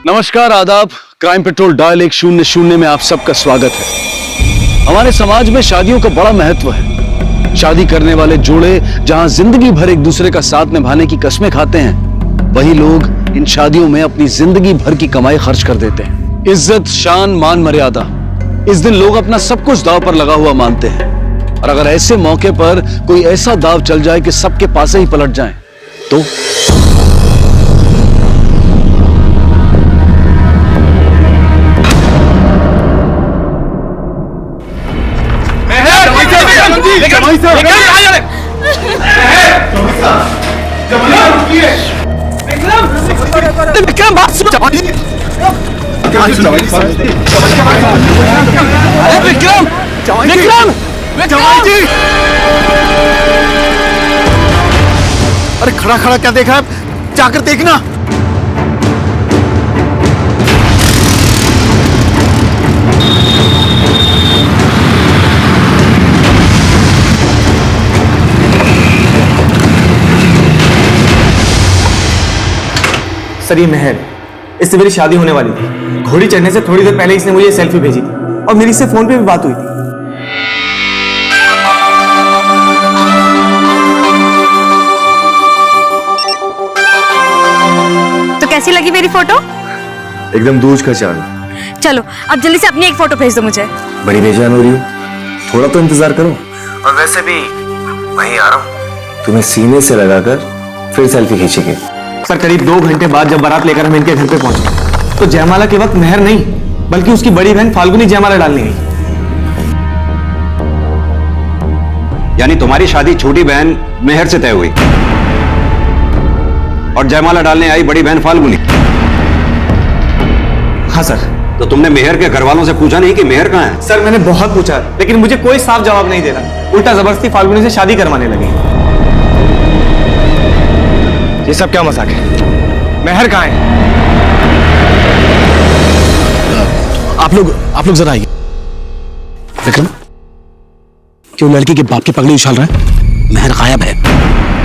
नमस्कार, आदाब। Crime petrol dial 100 में आप सबका स्वागत है। हमारे समाज में शादियों का बड़ा महत्व है। शादी करने वाले जोड़े जहां जिंदगी भर एक दूसरे का साथ निभाने की कस्में खाते हैं, वही लोग इन शादियों में अपनी जिंदगी भर की कमाई खर्च कर देते हैं। इज्जत, शान, मान, मर्यादा, इस दिन लोग अपना सब कुछ दांव पर लगा हुआ मानते हैं। और अगर ऐसे मौके पर कोई ऐसा दांव चल जाए कि सबके पासे ही पलट जाए तो विक्रम, बात सुनो। अरे विक्रम, विक्रम, विक्रम जी! अरे खड़ा खड़ा क्या देखा है? जाकर देखना। सर, ये मेहर, इससे मेरी शादी होने वाली थी। घोड़ी चढ़ने से थोड़ी देर पहले इसने मुझे सेल्फी भेजी थी और मेरी इससे फोन पे भी बात हुई थी। तो कैसी लगी मेरी फोटो? एकदम दूज का चांद। चलो अब जल्दी से अपनी एक फोटो भेज दो मुझे। बड़ी बेजान हो रही हूँ, थोड़ा तो इंतजार करो। और वैसे भी वहीं आ रहा हूँ, तुम्हें सीने से लगाकर फिर सेल्फी खींचेंगे। सर, करीब 2 घंटे बाद जब बारात लेकर हम इनके घर पे पहुंचे तो जयमाला के वक्त मेहर नहीं बल्कि उसकी बड़ी बहन फाल्गुनी जयमाला डालने गई। यानी तुम्हारी शादी छोटी बहन मेहर से तय हुई और जयमाला डालने आई बड़ी बहन फाल्गुनी। हाँ सर। तो तुमने मेहर के घर वालों से पूछा नहीं कि मेहर कहाँ है? सर, मैंने बहुत पूछा लेकिन मुझे कोई साफ जवाब नहीं दे रहा। उल्टा जबरदस्ती फाल्गुनी से शादी करवाने लगे। ये सब क्या मजाक है? मेहर कहाँ है? आप लोग जरा आइए। विक्रम, क्यों लड़की के बाप की पगड़ी उछाल रहा है? मेहर गायब है।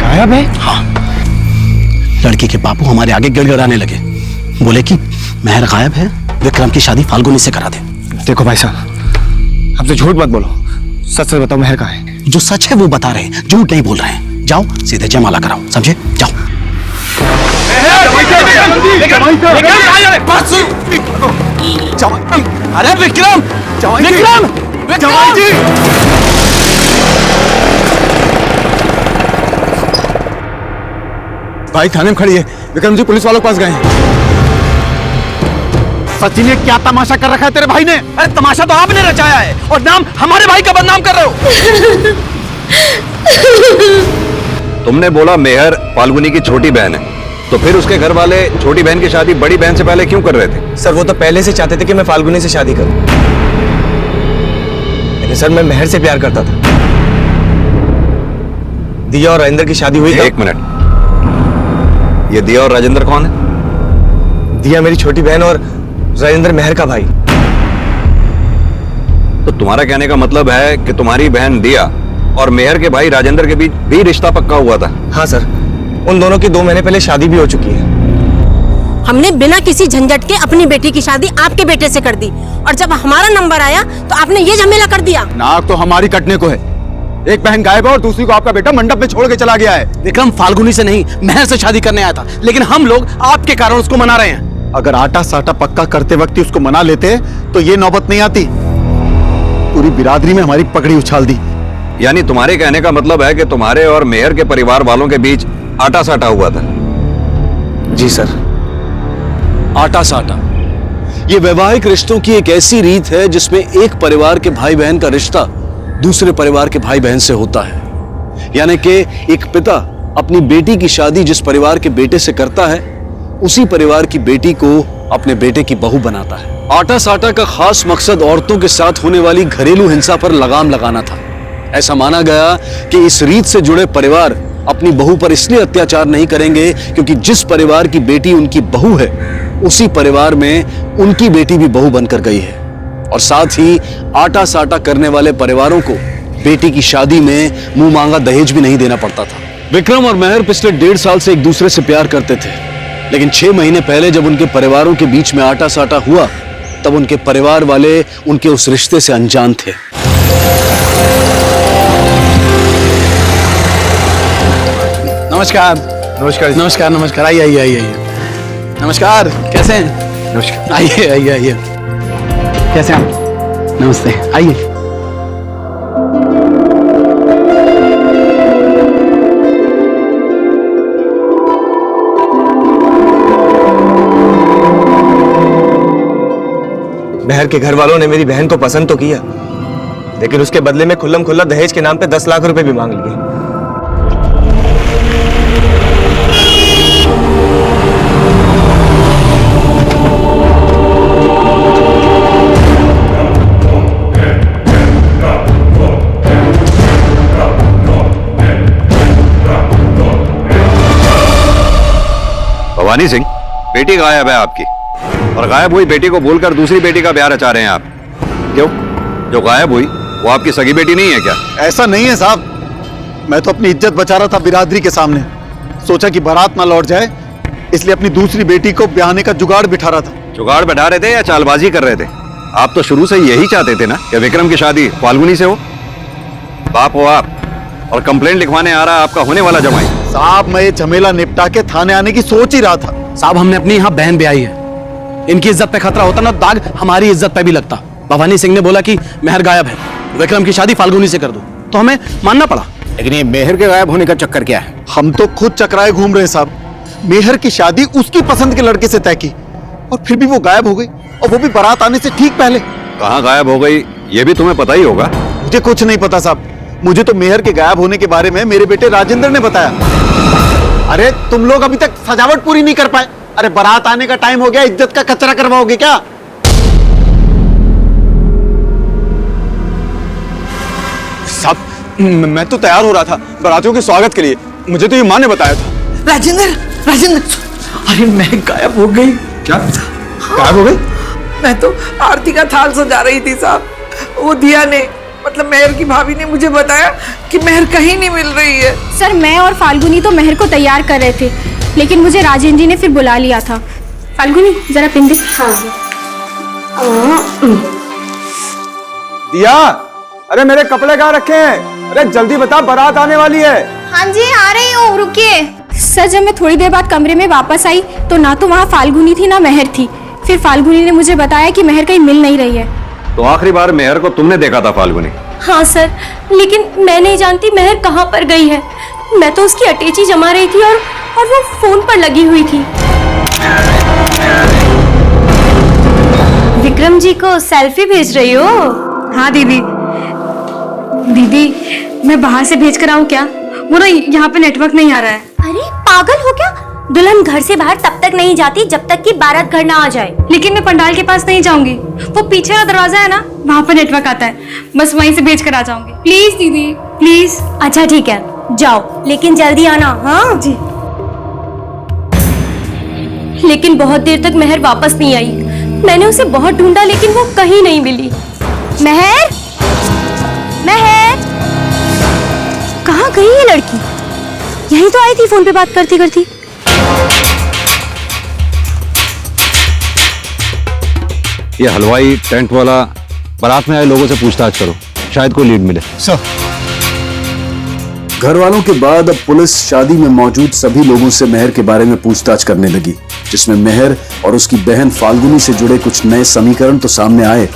गायब है? हाँ, लड़की के बापू हमारे आगे गिड़गिड़ाने लगे, बोले कि मेहर गायब है, विक्रम की शादी फाल्गुनी से करा दे। देखो भाई साहब, अब तो झूठ मत बोलो, सच सच बताओ, मेहर कहाँ है? जो सच है वो बता रहे हैं, झूठ नहीं बोल रहे हैं। जाओ सीधे जयमाला कराओ, समझे? जाओ। अरे विक्रम, विक्रम, विक्रम जी! भाई थाने में खड़ी है, विक्रम जी पुलिस वालों के पास गए हैं। सचिन ने क्या तमाशा कर रखा है तेरे भाई ने? अरे तमाशा तो आपने रचाया है और नाम हमारे भाई का बदनाम कर रहे हो। तुमने बोला मेहर फाल्गुनी की छोटी बहन है, तो फिर उसके घर वाले छोटी बहन की शादी बड़ी बहन से पहले क्यों कर रहे थे? सर, वो तो पहले से चाहते थे कि मैं फाल्गुनी से शादी करूं, लेकिन सर मैं मेहर से प्यार करता था। दिया और राजेंद्र की शादी हुई। एक मिनट, ये दिया और राजेंद्र कौन है? दिया मेरी छोटी बहन और राजेंद्र मेहर का भाई। तो तुम्हारा कहने का मतलब है कि तुम्हारी बहन दिया और मेहर के भाई राजेंद्र के बीच भी रिश्ता पक्का हुआ था? हाँ सर, उन दोनों की 2 महीने पहले शादी भी हो चुकी है। हमने बिना किसी झंझट के अपनी बेटी की शादी आपके बेटे से कर दी और जब हमारा नंबर आया तो आपने ये झमेला कर दिया। नाक तो हमारी कटने को है। एक बहन गायब है और दूसरी को आपका बेटा मंडप में छोड़ के चला गया है। विक्रम फाल्गुनी से नहीं, मेहर से शादी करने आया था, लेकिन हम लोग आपके कारण उसको मना रहे हैं। अगर आटा साटा पक्का करते वक्त ही उसको मना लेते तो ये नौबत नहीं आती। पूरी बिरादरी में हमारी पगड़ी उछाल दी। यानी तुम्हारे कहने का मतलब है कि तुम्हारे और मेहर के परिवार वालों के बीच आटा साटा हुआ था? जी सर। आटा साटा, ये वैवाहिक रिश्तों की एक ऐसी रीत है जिसमें एक परिवार के भाई बहन का रिश्ता दूसरे परिवार के भाई बहन से होता है। यानी कि एक पिता अपनी बेटी की शादी जिस परिवार के बेटे से करता है, उसी परिवार की बेटी को अपने बेटे की बहू बनाता है। आटा साटा का खास मकसद औरतों के साथ होने वाली घरेलू हिंसा पर लगाम लगाना था। ऐसा माना गया कि इस रीत से जुड़े परिवार अपनी बहू पर इसलिए अत्याचार नहीं करेंगे क्योंकि जिस परिवार की बेटी उनकी बहू है, उसी परिवार में उनकी बेटी भी बहू बनकर गई है। और साथ ही आटा साटा करने वाले परिवारों को बेटी की शादी में मुंह मांगा दहेज भी नहीं देना पड़ता था। विक्रम और मेहर पिछले 1.5 साल से एक दूसरे से प्यार करते थे, लेकिन 6 महीने पहले जब उनके परिवारों के बीच में आटा साटा हुआ, तब उनके परिवार वाले उनके उस रिश्ते से अनजान थे। नमस्कार। नमस्कार नमस्कार नमस्कार। आइए आइए आइए आइए। नमस्कार, कैसे हैं? नमस्कार। आइए आइए आइए। कैसे हैं आप? नमस्ते, आइए। मेहर के घर वालों ने मेरी बहन को पसंद तो किया, लेकिन उसके बदले में खुल्लम खुल्ला दहेज के नाम पे 10 लाख रुपए भी मांग लिए। भवानी सिंह, बेटी गायब है आपकी, और गायब हुई बेटी को भूलकर दूसरी बेटी का ब्याह रचा रहे हैं आप। क्यों? जो गायब हुई वो आपकी सगी बेटी नहीं है क्या? ऐसा नहीं है साहब, मैं तो अपनी इज्जत बचा रहा था बिरादरी के सामने। सोचा कि बारात ना लौट जाए, इसलिए अपनी दूसरी बेटी को ब्याहने का जुगाड़ बिठा रहा था। जुगाड़ बैठा रहे थे या चालबाजी कर रहे थे? आप तो शुरू से यही चाहते थे ना कि विक्रम की शादी फाल्गुनी से हो। बाप हो आप, और कंप्लेंट लिखवाने आ रहा आपका होने वाला जमाई। साहब, मैं ये झमेला निपटा के थाने आने की सोच ही रहा था। साहब, हमने अपनी यहाँ बहन ब्याही है, इनकी इज्जत पे खतरा होता ना, दाग हमारी इज्जत पे भी लगता। भवानी सिंह ने बोला कि मेहर गायब है, विक्रम की शादी फाल्गुनी से कर दो, तो हमें मानना पड़ा। लेकिन ये मेहर के गायब होने का चक्कर क्या है? हम तो खुद चकराए घूम रहे हैं साहब। मेहर की शादी उसकी पसंद के लड़के से तय की, और फिर भी वो गायब हो गई, और वो भी बारात आने से ठीक पहले। कहाँ गायब हो गई ये भी तुम्हें पता ही होगा। मुझे कुछ नहीं पता साहब, मुझे तो मेहर के गायब होने के बारे में मेरे बेटे राजेंद्र ने बताया। अरे तुम लोग अभी तक सजावट पूरी नहीं कर पाए। अरे बारात आने का टाइम हो गया, इज्जत का कचरा करवाओगे क्या? साहब, मैं तो तैयार हो रहा था बारातियों के स्वागत के लिए, मुझे तो ये माँ ने बताया था। राजेंद्र, राजेंद्र, अरे मैं गायब हो गई। क्या गायब हो गई? मैं तो आरती का थाल सजा रही थी साहब, वो दिया ने, मतलब मेहर की भाभी ने मुझे बताया कि मेहर कहीं नहीं मिल रही है। सर, मैं और फाल्गुनी तो मेहर को तैयार कर रहे थे, लेकिन मुझे राजेंद्र जी ने फिर बुला लिया था। फाल्गुनी, जरा पिन दे। दिया, अरे मेरे कपड़े कहाँ रखे हैं? अरे जल्दी बता, बारात आने वाली है। हाँ जी, आ रही हूँ, रुकिए। सर, जब मैं थोड़ी देर बाद कमरे में वापस आई तो ना तो वहाँ फाल्गुनी थी ना मेहर थी। फिर फाल्गुनी ने मुझे बताया कि मेहर कहीं मिल नहीं रही है। तो आखिरी बार मेहर को तुमने देखा था फाल्गुनी? हाँ सर, लेकिन मैं नहीं जानती मेहर कहाँ पर गई है। मैं तो उसकी अटैची जमा रही थी और वो फोन पर लगी हुई थी। विक्रम जी को सेल्फी भेज रही हो? हाँ दीदी, मैं बाहर से भेज कर आऊँ क्या? वो ना यहाँ पे नेटवर्क नहीं आ रहा है। अरे पागल हो क्या? दुल्हन घर से बाहर तब तक नहीं जाती जब तक कि बारात घर ना आ जाए। लेकिन मैं पंडाल के पास नहीं जाऊंगी, वो पीछे वाला दरवाजा है ना, वहाँ पर नेटवर्क आता है, बस वहीं से भेज कर आ जाऊंगी। प्लीज दीदी, प्लीज। अच्छा ठीक है, जाओ, लेकिन जल्दी आना। हाँ जी। लेकिन बहुत देर तक मेहर वापस नहीं आई। मैंने उसे बहुत ढूंढा लेकिन वो कहीं नहीं मिली। मेहर, मेहर, कहाँ गई ये लड़की? यहीं तो आई थी फोन पे बात करती करती। ये हलवाई, टेंट वाला, बारात में आए लोगों से पूछताछ करो, शायद कोई लीड मिले। सर, घर वालों के बाद अब पुलिस शादी में मौजूद सभी लोगों से मेहर के बारे में पूछताछ करने लगी, जिसमें मेहर और उसकी बहन फाल्गुनी से जुड़े कुछ नए समीकरण तो सामने आए,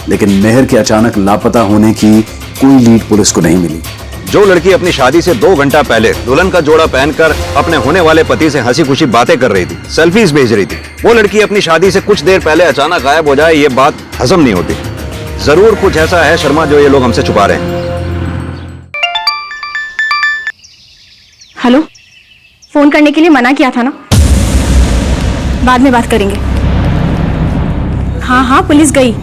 लेकिन मेहर के अचानक लापता होने की कोई लीड पुलिस को नहीं मिली। जो लड़की अपनी शादी से 2 घंटा पहले दुल्हन का जोड़ा पहनकर अपने होने वाले पति से हंसी खुशी बातें कर रही थी, सेल्फीज भेज रही थी, वो लड़की अपनी शादी से कुछ देर पहले अचानक गायब हो जाए, ये बात हजम नहीं होती। जरूर कुछ ऐसा है शर्मा जो ये लोग हमसे छुपा रहे हैं। हेलो, फोन करने के लिए मना किया था ना, बाद में बात करेंगे। हाँ, पुलिस गई,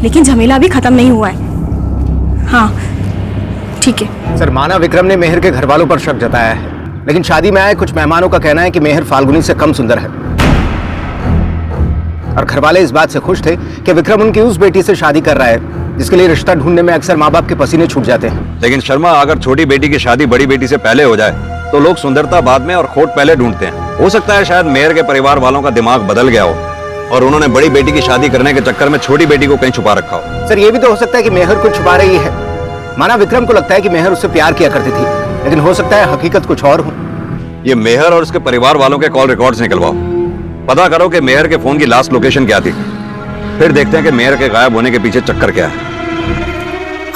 लेकिन झमेला अभी खत्म नहीं हुआ है। हाँ ठीक है। सर, माना विक्रम ने मेहर के घर वालों पर शक जताया है, लेकिन शादी में आए कुछ मेहमानों का कहना है कि मेहर फाल्गुनी से कम सुंदर है, और घर वाले इस बात से खुश थे कि विक्रम उनकी उस बेटी से शादी कर रहा है जिसके लिए रिश्ता ढूंढने में अक्सर माँ बाप के पसीने छूट जाते हैं। लेकिन शर्मा, अगर छोटी बेटी की शादी बड़ी बेटी से पहले हो जाए तो लोग सुंदरता बाद में और खोट पहले ढूंढते हैं। हो सकता है शायद मेहर के परिवार वालों का दिमाग बदल गया हो और उन्होंने बड़ी बेटी की शादी करने के चक्कर में छोटी बेटी को कहीं छुपा रखा हो। सर ये भी तो हो सकता है कि मेहर को छुपा रही है। माना विक्रम को लगता है कि मेहर उससे प्यार किया करती थी, लेकिन हो सकता है हकीकत कुछ और हो। ये मेहर और उसके परिवार वालों के कॉल रिकॉर्ड्स निकलवाओ, पता करो कि मेहर के फोन की लास्ट लोकेशन क्या थी, फिर देखते हैं कि मेहर के गायब होने के पीछे चक्कर क्या है।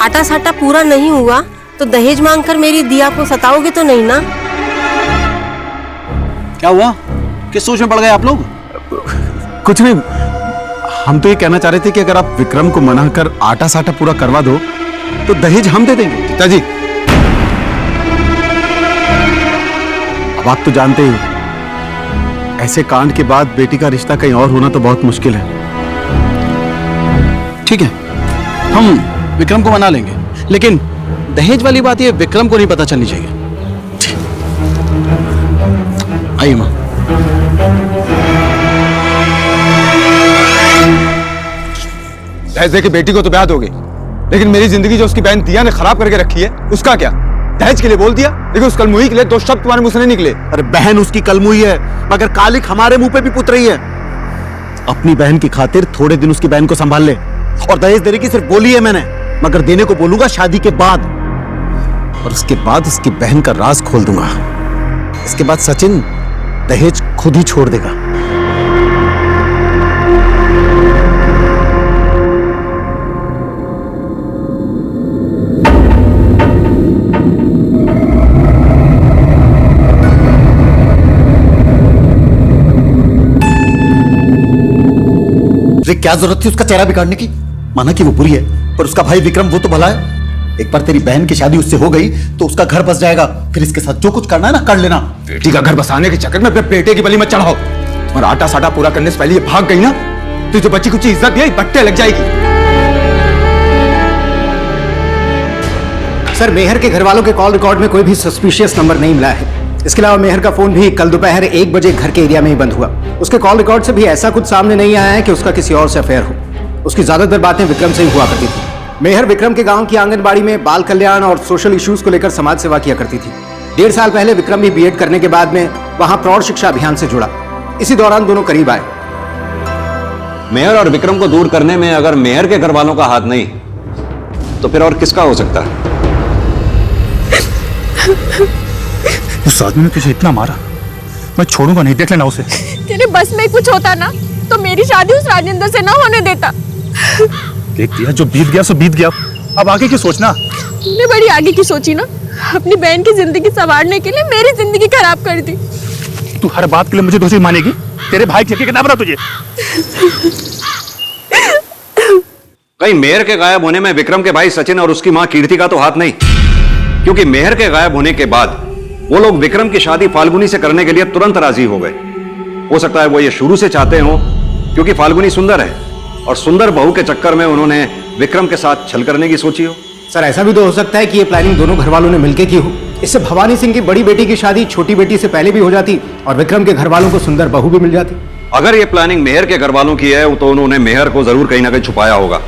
आटा साटा पूरा नहीं हुआ तो दहेज मांगकर मेरी दिया को सताओगे तो नहीं ना? क्या हुआ? किस सोच में पड़ गए आप लोग? कुछ नहीं, हम तो ये कहना चाह रहे थे कि अगर आप विक्रम को मना कर आटा साटा पूरा करवा दो तो दहेज हम दे देंगे। पिताजी, अब आप तो जानते ही हो, ऐसे कांड के बाद बेटी का रिश्ता कहीं और होना तो बहुत मुश्किल है। ठीक है, हम विक्रम को मना लेंगे, लेकिन दहेज वाली बात ये विक्रम को नहीं पता चलनी चाहिए। आइए मां। दहेज दे के बेटी को तो ब्याह दोगे, लेकिन मेरी जिंदगी जो उसकी बहन दिया ने खराब करके रखी है उसका क्या? दहेज के लिए बोल दिया, लेकिन उस कलमुही के लिए दो शब्द तुम्हारे मुंह से नहीं निकले। अरे बहन उसकी कलमुही है, मगर कालिक हमारे मुंह पे भी पुत रही है। अपनी बहन की खातिर थोड़े दिन उसकी बहन को संभाल ले, और दहेज देने की सिर्फ बोली है मैंने, मगर देने को बोलूंगा शादी के बाद, और उसके बाद उसकी बहन का राज खोल दूंगा। इसके बाद सचिन दहेज खुद ही छोड़ देगा। क्या जरूरत थी उसका चेहरा बिगाड़ने की? माना कि वो बुरी है, पर उसका भाई विक्रम वो तो भला है। एक बार तेरी बहन की शादी उससे हो गई तो उसका घर बस जाएगा, फिर इसके साथ जो कुछ करना है ना कर लेना। बेटी का घर बसाने के चक्कर में अपने बेटे की बलि मत चढ़ाओ, और आटा साटा पूरा करने से पहले ये भाग गई ना तो जो बच्ची कुछ इज्जत है बट्टे लग जाएगी। सर मेहर के घर वालों के कॉल रिकॉर्ड में कोई भी सस्पिशियस नंबर नहीं मिला है। इसके अलावा मेहर का फोन भी कल दोपहर 1 बजे घर के एरिया में ही बंद हुआ। उसके कॉल रिकॉर्ड से भी ऐसा कुछ सामने नहीं आया है कि उसका किसी और से अफेयर हो। उसकी ज्यादातर बातें विक्रम से ही हुआ करती थी। मेहर विक्रम के गांव की आंगनबाड़ी में बाल कल्याण और सोशल इश्यूज को लेकर समाज सेवा किया करती थी। 1.5 साल पहले विक्रम भी बीएड करने के बाद में वहां प्रौढ़ शिक्षा अभियान से जुड़ा। इसी दौरान दोनों करीब आए। मेहर और विक्रम को दूर करने में अगर मेहर के घर वालों का हाथ नहीं तो फिर और किसका हो सकता है? उस आदमी ने तुझे इतना मारा, मैं छोड़ूंगा नहीं, देख लेना उसे। तेरे बस में कुछ होता ना तो मेरी शादी उस राजेंद्र से ना होने देता। देख दिया, जो बीत गया सो बीत गया, अब आगे की सोचना। तूने बड़ी आगे की सोची ना, अपनी बहन की जिंदगी संवारने के लिए मेरी जिंदगी खराब कर दी। तू हर बात के लिए मुझे दोषी मानेगी? तेरे भाई ठेके के ना बना तुझे। कहीं मेहर के गायब होने में विक्रम के भाई सचिन और उसकी मां कीर्ति का तो हाथ नहीं, क्योंकि मेहर के गायब होने के बाद वो लोग विक्रम की शादी फाल्गुनी से करने के लिए तुरंत राजी हो गए। हो सकता है वो ये शुरू से चाहते हो, क्योंकि फाल्गुनी सुंदर है और सुंदर बहू के चक्कर में उन्होंने विक्रम के साथ छल करने की सोची हो। सर ऐसा भी तो हो सकता है कि ये प्लानिंग दोनों घर वालों ने मिलकर की हो। इससे भवानी सिंह की बड़ी बेटी की शादी छोटी बेटी से पहले भी हो जाती और विक्रम के घर वालों को सुंदर बहू भी मिल जाती। अगर ये प्लानिंग मेहर के घर वालों की है तो उन्होंने मेहर को जरूर कहीं ना कहीं छुपाया होगा,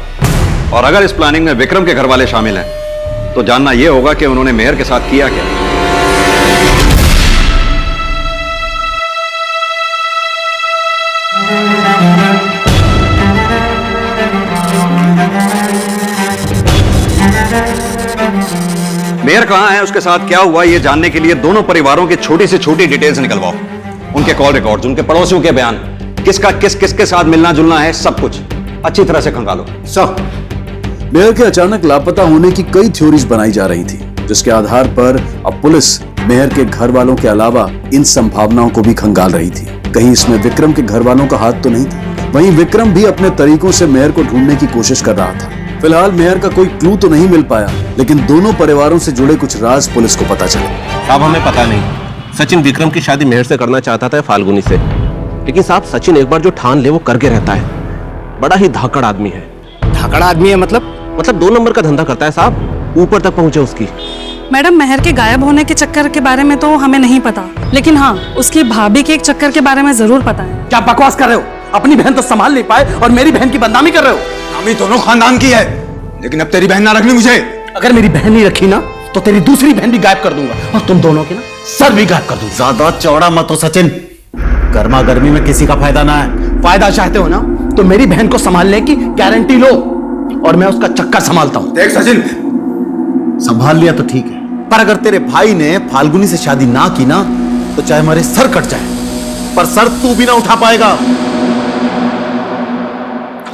और अगर इस प्लानिंग में विक्रम के घर वाले शामिल हैं तो जानना यह होगा कि उन्होंने मेहर के साथ किया क्या। मेहर कहां है, उसके साथ क्या हुआ, यह जानने के लिए दोनों परिवारों की छोटी से छोटी डिटेल्स निकलवाओ। उनके कॉल रिकॉर्ड्स, उनके पड़ोसियों के बयान, किसका किसके साथ मिलना जुलना है, सब कुछ अच्छी तरह से खंगालो। मेहर के अचानक लापता होने की कई थ्योरीज बनाई जा रही थी, जिसके आधार पर अब पुलिस मेहर के घर वालों के अलावा इन संभावनाओं को भी खंगाल रही थी। कहीं इसमें विक्रम के घर वालों का हाथ तो नहीं था। वहीं विक्रम भी अपने तरीकों से मेहर को ढूंढने की कोशिश कर रहा था। फिलहाल मेहर का कोई क्लू तो नहीं मिल पाया, लेकिन दोनों परिवारों से जुड़े कुछ राज पुलिस को पता चले। साहब हमें पता नहीं, सचिन विक्रम की शादी मेहर से करना चाहता था फाल्गुनी से, लेकिन साहब सचिन एक बार जो ठान ले वो करके रहता है। बड़ा ही धाकड़ आदमी है। धाकड़ आदमी है मतलब 2 नंबर का धंधा करता है साहब, ऊपर तक पहुंचे उसकी। मैडम मेहर के गायब होने के चक्कर के बारे में तो हमें नहीं पता, लेकिन हाँ उसकी भाभी के एक चक्कर के बारे में जरूर पता है। क्या बकवास कर रहे हो? अपनी बहन तो संभाल नहीं पाए और मेरी बहन की बदनामी कर रहे हो। नामी दोनों खानदान की है, लेकिन अब तेरी बहन ना रखनी मुझे। अगर मेरी बहन नहीं रखी ना तो तेरी दूसरी बहन भी गायब कर दूंगा और तुम दोनों के ना सर भी गायब कर दूं। ज्यादा चौड़ा मत हो सचिन, गर्मा गर्मी में किसी का फायदा ना है। फायदा चाहते हो ना तो मेरी बहन को संभालने की गारंटी लो और मैं उसका चक्कर संभालता हूं। देख सचिन, संभाल लिया तो ठीक है, पर अगर तेरे भाई ने फाल्गुनी से शादी ना की ना तो चाहे हमारे सर कट जाए, पर सर तू भी ना उठा पाएगा।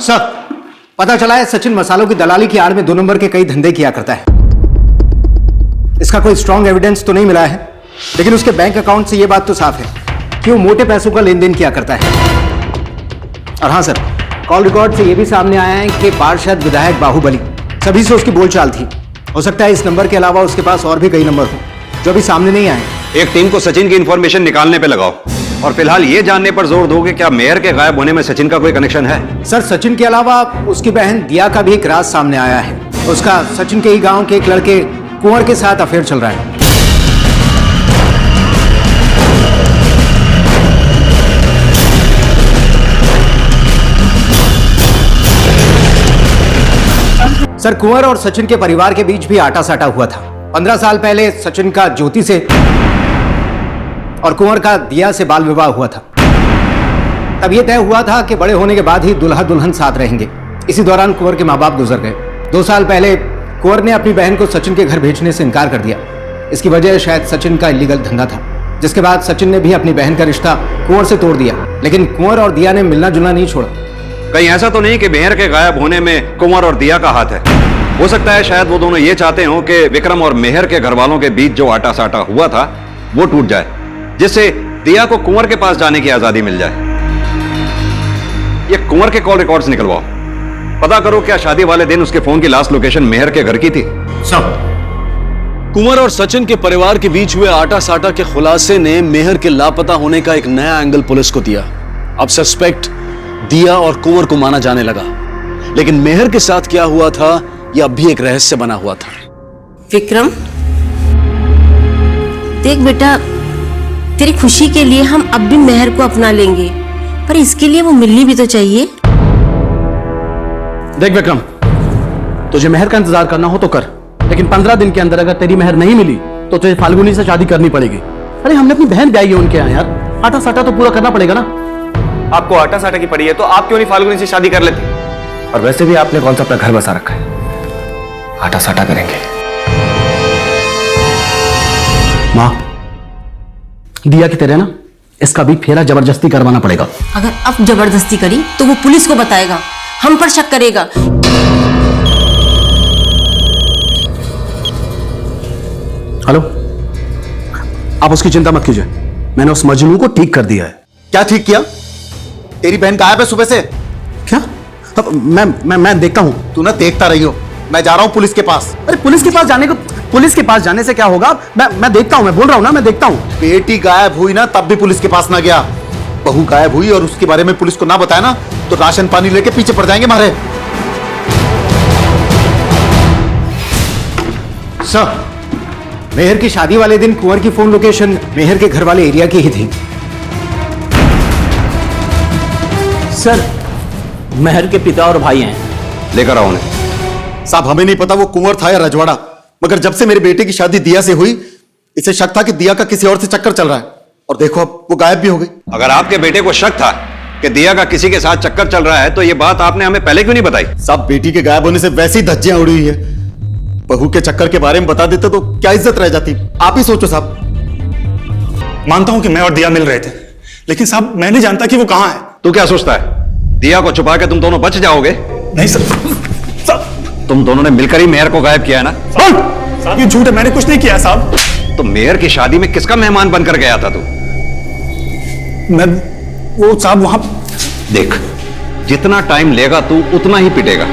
सर, पता चला है सचिन मसालों की दलाली की आड़ में 2 नंबर के कई धंधे किया करता है। इसका कोई स्ट्रॉन्ग एविडेंस तो नहीं मिला है, लेकिन उसके बैंक अकाउंट से यह बात तो साफ है कि वो मोटे पैसों का लेन देन किया करता है। और हाँ सर, कॉल रिकॉर्ड से यह भी सामने आया है कि पार्षद, विधायक, बाहुबली सभी से उसकी बोलचाल थी। हो सकता है इस नंबर के अलावा उसके पास और भी कई नंबर हो जो अभी सामने नहीं आए। एक टीम को सचिन की इंफॉर्मेशन निकालने पे लगाओ और फिलहाल ये जानने पर जोर दो कि क्या मेयर के गायब होने में सचिन का कोई कनेक्शन है। सर, सचिन के अलावा उसकी बहन दिया का भी एक राज सामने आया है। उसका सचिन के ही गांव के एक लड़के कुंवर के साथ अफेयर चल रहा है। सर, कुंवर और सचिन के परिवार के बीच भी आटा साटा हुआ था। 15 साल पहले सचिन का ज्योति से और कुंवर का दिया से बाल विवाह हुआ था। तब यह तय हुआ था कि बड़े होने के बाद ही दुल्हा दुल्हन साथ रहेंगे। इसी दौरान कुंवर के माँ बाप गुजर गए। 2 साल पहले कुंवर ने अपनी बहन को सचिन के घर भेजने से इनकार कर दिया। इसकी वजह शायद सचिन का इलीगल धंधा था, जिसके बाद सचिन ने भी अपनी बहन का रिश्ता कुंवर से तोड़ दिया। लेकिन कुंवर और दिया ने मिलना जुलना नहीं छोड़ा। कहीं ऐसा तो नहीं कि मेयर के गायब होने में कुंवर और दिया का हाथ है? हो सकता है शायद वो दोनों ये चाहते हो कि विक्रम और मेहर के घर वालों के बीच जो आटा साटा हुआ था वो टूट जाए, जिससे दिया को कुंवर के पास जाने की आजादी मिल जाए। ये कुंवर के कॉल रिकॉर्ड्स निकलवाओ, पता करो क्या शादी वाले दिन उसके फोन की लास्ट लोकेशन मेहर के घर की थी। सब कुंवर और सचिन के परिवार के बीच हुए आटा साटा के खुलासे ने मेहर के लापता होने का एक नया एंगल पुलिस को दिया। अब सस्पेक्ट दिया और कुंवर को माना जाने लगा, लेकिन मेहर के साथ क्या हुआ था यह अब भी एक रहस्य बना हुआ था। विक्रम, देख बेटा, तेरी खुशी के लिए हम अब भी मेहर को अपना लेंगे, पर इसके लिए वो मिलनी भी तो चाहिए। देख विक्रम, तुझे मेहर का इंतजार करना हो तो कर, लेकिन 15 दिन के अंदर अगर तेरी मेहर नहीं मिली तो तुझे फाल्गुनी से शादी करनी पड़ेगी। अरे हमने अपनी बहन ब्याही है उनके यहाँ यार, आटा साटा तो पूरा करना पड़ेगा ना। आपको आटा साटा की पड़ी है तो आप क्यों नहीं फाल्गुनी से शादी कर लेते? और वैसे भी आपने कौन सा अपना घर बसा रखा है, आटा साटा करेंगे। माँ, दिया की तरह ना इसका भी फेरा जबरदस्ती करवाना पड़ेगा। अगर अब जबरदस्ती करी तो वो पुलिस को बताएगा, हम पर शक करेगा। हेलो, आप उसकी चिंता मत कीजिए, मैंने उस मजनू को ठीक कर दिया है। क्या ठीक किया? तेरी बहन गायब है सुबह से। क्या? अब मैं देखता हूं। तू ना देखता रही हो, मैं जा रहा हूं पुलिस के पास। अरे पुलिस के पास जाने से क्या होगा? मैं देखता हूं, मैं बोल रहा हूं ना, मैं देखता हूं। बेटी गायब हुई ना तब भी पुलिस के पास ना गया, बहू गायब हुई और उसके बारे में पुलिस को ना बताया ना तो राशन पानी लेके पीछे पड़ जाएंगे हमारे। सर, मेहर की शादी वाले दिन कुंवर की फोन लोकेशन मेहर के घर वाले एरिया की ही थी। सर, मेहर के पिता और भाई हैं। लेकर आओ उन्हें। साहब, हमें नहीं पता वो कुंवर था या रजवाड़ा, मगर जब से मेरे बेटे की शादी दिया से हुई इसे शक था कि दिया का किसी और से चक्कर चल रहा है, और देखो अब वो गायब भी हो गई। अगर आपके बेटे को शक था कि दिया का किसी के साथ चक्कर चल रहा है तो ये बात आपने हमें पहले क्यों नहीं बताई? साहब, बेटी के गायब होने से वैसी धज्जियां उड़ी हुई है, बहू के चक्कर के बारे में बता देते तो क्या इज्जत रह जाती। आप ही सोचो साहब। मानता हूं कि मैं और दिया मिल रहे थे, लेकिन साहब मैं नहीं जानता कि वो कहां है। तू क्या सोचता है दिया को छुपा के तुम दोनों बच जाओगे? नहीं सर, तुम दोनों ने मिलकर ही मेयर को गायब किया है ना? साहब ये झूठ है, मैंने कुछ नहीं किया साहब। तो मेयर की शादी में किसका मेहमान बनकर गया था तू? मैं वो साहब वहां। देख, जितना टाइम लेगा तू उतना ही पिटेगा।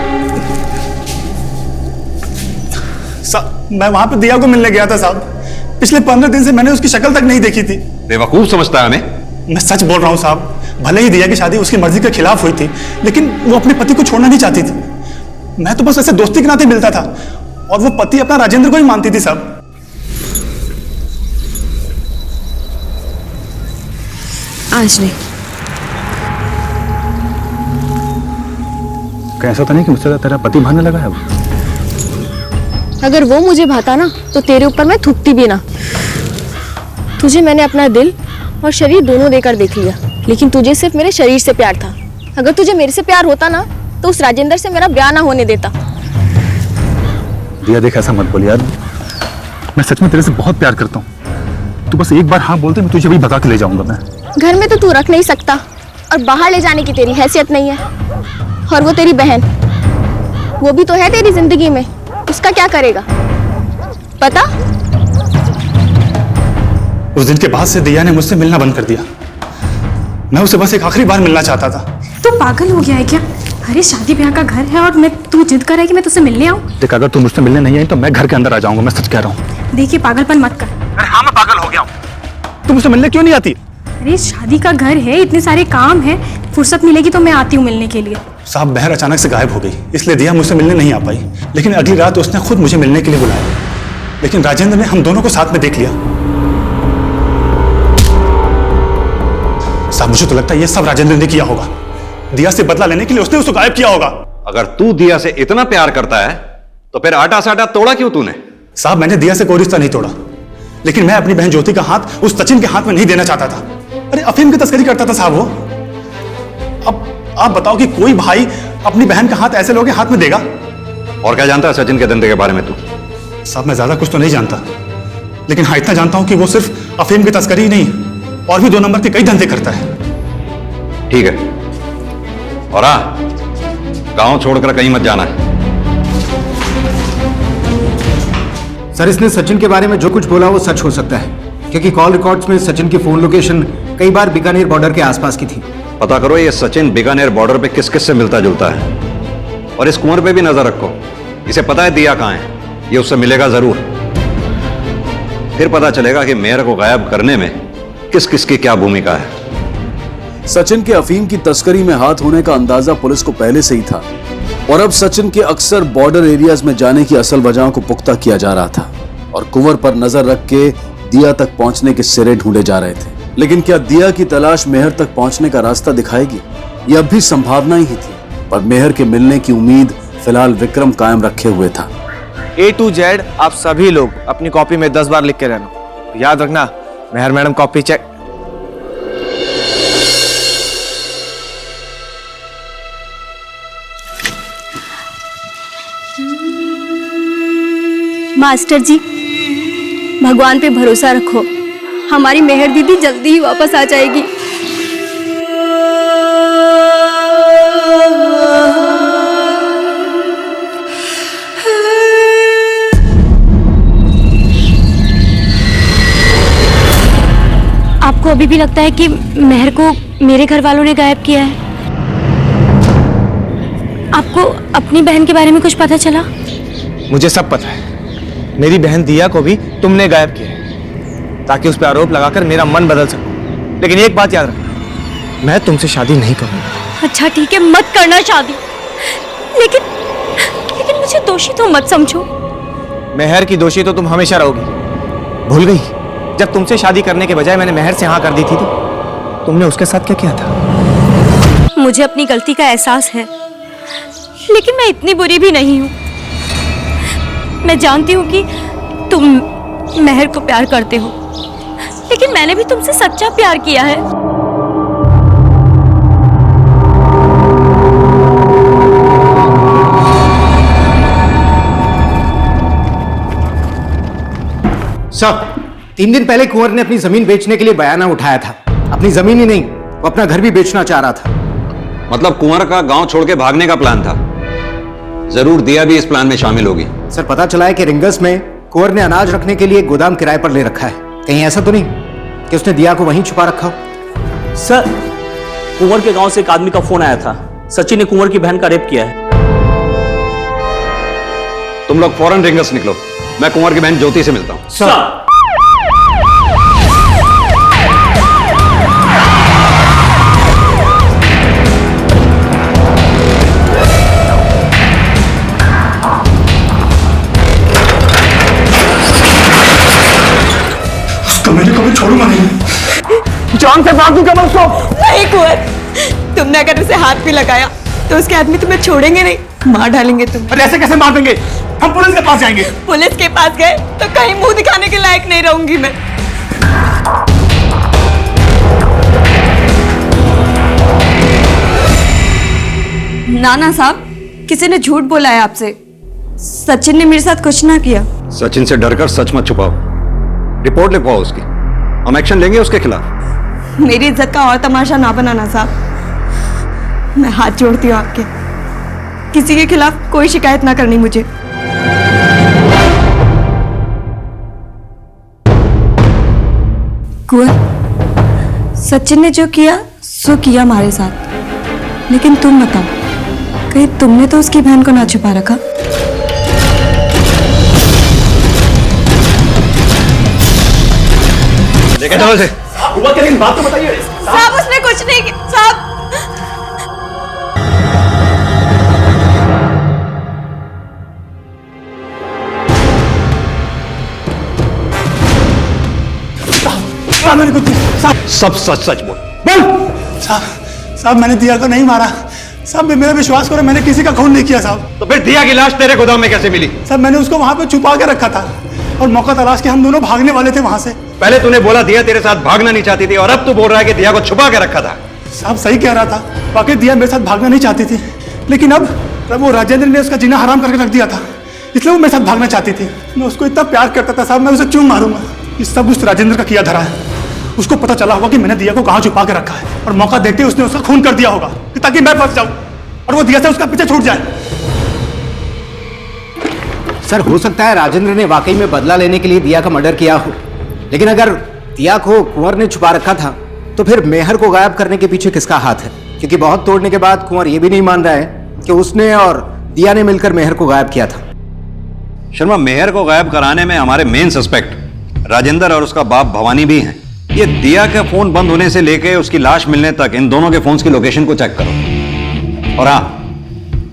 साहब मैं वहां पे दिया को मिलने गया था साहब, पिछले 15 दिन से मैंने उसकी शक्ल तक नहीं देखी थी। बेवकूफ समझता है हमें? मैं सच बोल रहा हूं साहब, भले ही दिया की शादी उसकी मर्जी के खिलाफ हुई थी, लेकिन वो अपने पति को छोड़ना नहीं चाहती थी। मैं तो बस ऐसे दोस्ती के नाते मिलता था, और वो पति अपना राजेंद्र को ही मानती थी साहब। आज नहीं। कैसा तो नहीं कि मुझसे तेरा पति भागने लगा है? अगर वो मुझे भाता ना तो तेरे ऊपर मैं थूकती भी ना। तुझे मैंने अपना दिल और शरीर दोनों देकर देख लिया, लेकिन तुझे सिर्फ मेरे शरीर से प्यार था। अगर तुझे मेरे से प्यार होता ना तो उस राजेंद्र से मेरा ब्याह ना होने देता। दिया देख, ऐसा मत बोल यार, मैं सच में तेरे से बहुत प्यार करता हूँ। तू बस एक बार हाँ बोलते, मैं तुझे भी भगा के ले जाऊंगा। मैं घर में तो तू रख नहीं सकता और बाहर ले जाने की तेरी हैसियत नहीं है। और वो तेरी बहन, वो भी तो है तेरी जिंदगी में, उसका क्या करेगा पता? उस दिन के बाद से दिया ने मुझसे मिलना बंद कर दिया। मैं उसे बस एक आखिरी बार मिलना चाहता था। तू पागल हो गया है क्या? अरे शादी ब्याह का घर है और तू जिद कर रहा है कि मैं तुझसे मिलने आऊं? देख, अगर तू मुझसे मिलने नहीं आई तो मैं घर के अंदर आ जाऊंगा, मैं सच कह रहा हूँ। देखिए पागलपन मत कर। अरे हाँ, मैं पागल हो गया हूँ। तू मुझसे मिलने क्यों नहीं आती? अरे शादी का घर है, इतने सारे काम है, फुर्सत मिलेगी तो मैं आती हूँ मिलने के लिए। साहब, बहर अचानक से गायब हो गई, इसलिए दिया मुझसे मिलने नहीं आ पाई। लेकिन अगली रात उसने खुद मुझे मिलने के लिए बुलाया। लेकिन राजेंद्र ने हम दोनों को साथ में देख लिया। साहब, मुझे तो लगता है ये सब राजेंद्र ने किया होगा। दिया से बदला लेने के लिए उसने उसको गायब किया होगा। अगर तू दिया से इतना प्यार करता है तो फिर आटा साटा तोड़ा क्यों तूने? साहब, मैंने दिया से कोई रिश्ता नहीं तोड़ा, लेकिन मैं अपनी बहन ज्योति का हाथ उस सचिन के हाथ में नहीं देना चाहता था। अरे अफीम की तस्करी करता था साहब वो। अब आप बताओ कि कोई भाई अपनी बहन का हाथ ऐसे लोगों के हाथ में देगा? और क्या जानता है सचिन के धंधे के बारे में तू? साहब, मैं ज्यादा कुछ तो नहीं जानता, लेकिन हाँ इतना जानता हूं कि वो सिर्फ अफीम की तस्करी ही नहीं, और भी 2 नंबर के कई धंधे करता है। ठीक है, और हाँ, गांव छोड़कर कहीं मत जाना है। सर, इसने सचिन के बारे में जो कुछ बोला वो सच हो सकता है, क्योंकि कॉल रिकॉर्ड्स में सचिन की फोन लोकेशन कई बार बीकानेर बॉर्डर के आसपास की थी। पता करो ये सचिन बीकानेर बॉर्डर पे किस किस से मिलता जुलता है, और इस कुंवर पे भी नजर रखो। इसे पता है दिया कहां है, ये उससे मिलेगा जरूर। फिर पता चलेगा कि मेयर को गायब करने में किस किस की क्या भूमिका है। सचिन के अफीम की तस्करी में हाथ होने का अंदाजा पुलिस को पहले से ही था, और अब सचिन के अक्सर बॉर्डर एरियाज में जाने की असल वजहों को पुख्ता किया जा रहा था, और कुंवर पर नजर रख के दिया तक पहुंचने के सिरे ढूंढे जा रहे थे। लेकिन क्या दिया की तलाश मेहर तक पहुंचने का रास्ता दिखाएगी? यह अब भी संभावना ही थी, पर मेहर के मिलने की उम्मीद फिलहाल विक्रम कायम रखे हुए था। A to Z आप सभी लोग अपनी कॉपी में 10 बार लिख के रहना। याद रखना, मेहर मैडम कॉपी चेक। मास्टर जी, भगवान पे भरोसा रखो, हमारी मेहर दीदी जल्दी ही वापस आ जाएगी। आपको अभी भी लगता है कि मेहर को मेरे घर वालों ने गायब किया है? आपको अपनी बहन के बारे में कुछ पता चला? मुझे सब पता है। मेरी बहन दिया को भी तुमने गायब किया है, ताकि उस पर आरोप लगाकर मेरा मन बदल सकूं। लेकिन एक बात याद रखना, मैं तुमसे शादी नहीं करूंगा। अच्छा ठीक है, मत करना शादी, लेकिन मुझे दोषी तो मत समझो। मेहर की दोषी तो तुम हमेशा रहोगी। भूल गई जब तुमसे शादी करने के बजाय मैंने मेहर से हाँ कर दी थी तो तुमने उसके साथ क्या किया था? मुझे अपनी गलती का एहसास है, लेकिन मैं इतनी बुरी भी नहीं हूँ। मैं जानती हूँ कि तुम मेहर को प्यार करते हो, लेकिन मैंने भी तुमसे सच्चा प्यार किया है। सर, 3 दिन पहले कुंवर ने अपनी जमीन बेचने के लिए बयाना उठाया था। अपनी जमीन ही नहीं, वो अपना घर भी बेचना चाह रहा था। मतलब कुंवर का गांव छोड़ के भागने का प्लान था। जरूर दिया भी इस प्लान में शामिल होगी। सर, पता चला है कि रिंगस में कुंवर ने अनाज रखने के लिए गोदाम किराए पर ले रखा है। कहीं ऐसा तो नहीं कि उसने दिया को वहीं छुपा रखा हो? सर, कुंवर के गांव से एक आदमी का फोन आया था, सचिन ने कुंवर की बहन का रेप किया है। तुम लोग फौरन रिंगस निकलो, मैं कुंवर की बहन ज्योति से मिलता हूं। सर, तो मैंने कभी छोड़ूंगा नहीं। जान से मार दूंगा मैं उसको। नहीं कुंवर, तुमने अगर उसे हाथ भी लगाया तो उसके आदमी तुम्हें छोड़ेंगे नहीं, मार डालेंगे तुम। अरे ऐसे कैसे मार देंगे? हम पुलिस के पास जाएंगे। पुलिस के पास गए तो कहीं मुंह दिखाने के लायक नहीं रहूंगी मैं। नाना साहब, किसी ने झूठ बोला है आपसे। सचिन ने मेरे साथ कुछ ना किया। सचिन से डरकर सच मत छुपाओ, रिपोर्ट लिखवाओ उसकी, हम एक्शन लेंगे उसके खिलाफ। मेरी इज्जत का और तमाशा ना बनाना साहब, मैं हाथ जोड़ती हूँ आपके, किसी के खिलाफ कोई शिकायत ना करनी मुझे। कुंवर, सचिन ने जो किया सो किया हमारे साथ, लेकिन तुम बताओ, कहीं तुमने तो उसकी बहन को ना छुपा रखा? लेकिन से हुआ क्या, लेकिन बात तो बताइए साहब। उसने कुछ नहीं किया साहब। मैंने कुछ सब सच सच बोल। साहब मैंने दिया को नहीं मारा साहब, मेरा विश्वास करो, मैंने किसी का खून नहीं किया साहब। तो फिर दिया की लाश तेरे गोदाम में कैसे मिली? साहब मैंने उसको वहां पे छुपा के रखा था और मौका तलाश के हम दोनों भागने वाले थे वहां से। पहले तूने बोला दिया तेरे साथ भागना नहीं चाहती थी, और अब तू बोल रहा है कि दिया को छुपा के रखा था। साहब सही कह रहा था, वाकई दिया मेरे साथ भागना नहीं चाहती थी, लेकिन अब वो राजेंद्र ने उसका जीना हराम करके रख दिया था, इसलिए वो मेरे साथ भागना चाहती थी। मैं उसको इतना प्यार करता था साहब, मैं उसे क्यों मारूंगा? ये सब उस राजेंद्र का किया धरा है। उसको पता चला होगा कि मैंने दिया को कहाँ छुपा के रखा है, और मौका देखते ही उसने उसका खून कर दिया होगा ताकि मैं फंस जाऊं और वो दिया से उसका पीछे छूट जाए। सर, हो सकता है राजेंद्र ने वाकई में बदला लेने के लिए दिया का मर्डर किया हो, लेकिन अगर दिया को कुंवर ने छुपा रखा था तो फिर मेहर को गायब करने के पीछे किसका हाथ है? क्योंकि बहुत तोड़ने के बाद कुंवर ये भी नहीं मान रहा है कि उसने और दिया ने मिलकर मेहर को गायब किया था। शर्मा, मेहर को गायब कराने में हमारे मेन सस्पेक्ट राजेंद्र और उसका बाप भवानी भी हैं। ये दिया का फोन बंद होने से लेके उसकी लाश मिलने तक इन दोनों के फोन्स की लोकेशन को चेक करो। और हाँ,